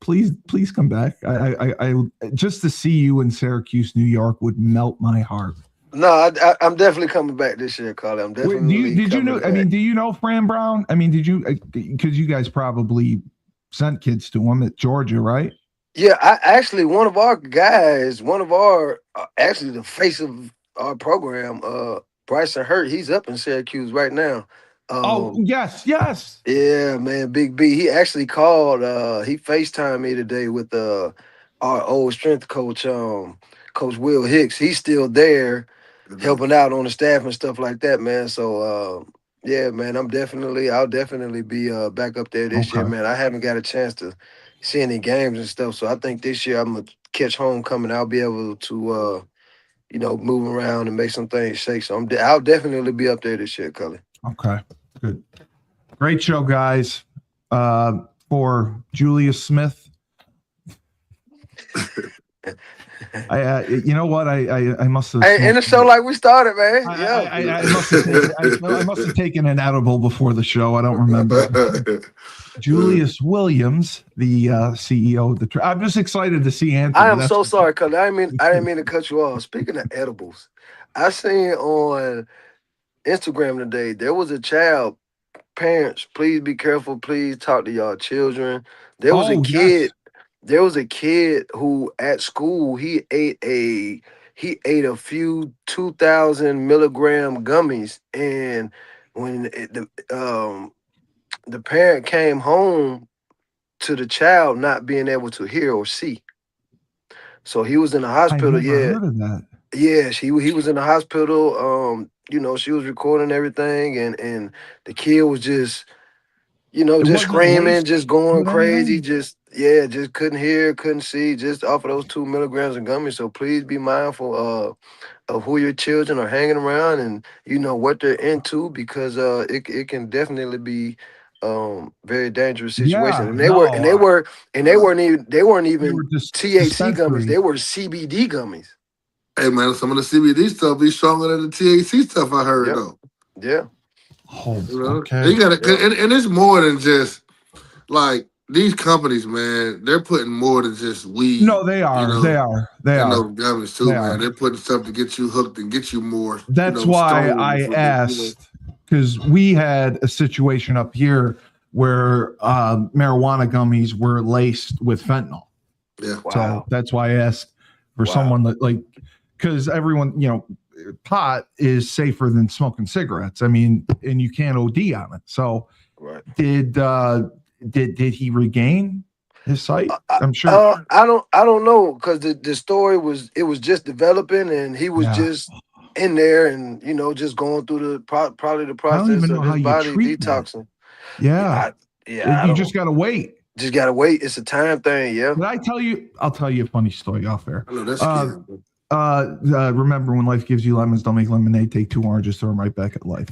please come back. I just to see you in Syracuse, New York would melt my heart. No, I'm definitely coming back this year, Carly. I'm definitely. Did you know? Back. I mean, do you know Fran Brown? I mean, did you? Because you guys probably sent kids to him at Georgia, right? Yeah, actually one of our actually the face of our program, Bryson Hurt. He's up in Syracuse right now. Yes. Yeah, man, Big B. He actually called. He FaceTimed me today with our old strength coach, Coach Will Hicks. He's still there, helping out on the staff and stuff like that, man. So, yeah, man, I'll definitely be back up there this year, man. I haven't got a chance to see any games and stuff, so I think this year I'm gonna catch homecoming. I'll be able to, move around and make some things shake. So I'll definitely be up there this year, Cully. Okay, good, great show, guys. For Julius Smith. You know what? I must have. In a show like we started, man. I must have taken an edible before the show. I don't remember. Julius Williams, the CEO of the. I'm just excited to see Anthony. I am so sorry, cuz I didn't mean to cut you off. Speaking of edibles, I seen on Instagram today there was a child. Parents, please be careful. Please talk to y'all children. There was a kid. Yes. There was a kid who at school he ate a few 2,000 milligram gummies, and when the parent came home to the child not being able to hear or see, so he was in the hospital. I never heard of that. Yeah, he was in the hospital. She was recording everything, and the kid was just. Just screaming, just going crazy, just couldn't hear, couldn't see, just off of those 2 milligrams of gummies. So please be mindful of who your children are hanging around and what they're into, because it can definitely be very dangerous situation. And they weren't even THC gummies, they were CBD gummies. Hey man, some of the CBD stuff be stronger than the THC stuff I heard though. Yeah. Oh, okay. You gotta, and it's more than just like these companies, man. They're putting more than just weed. No, they are. They are. Gummies too, man. They're putting stuff to get you hooked and get you more. That's why I asked, because we had a situation up here where marijuana gummies were laced with fentanyl. Yeah. Wow. So that's why I asked for someone that because everyone, pot is safer than smoking cigarettes. I mean, and you can't OD on it. So did he regain his sight? I'm sure. I don't know, because the story was just developing, and he was just in there and just going through probably the process of his body detoxing. That. You just gotta wait. Just gotta wait. It's a time thing. Yeah. But I'll tell you a funny story off air. I know that's remember when life gives you lemons, don't make lemonade. Take 2 oranges, throw them right back at life.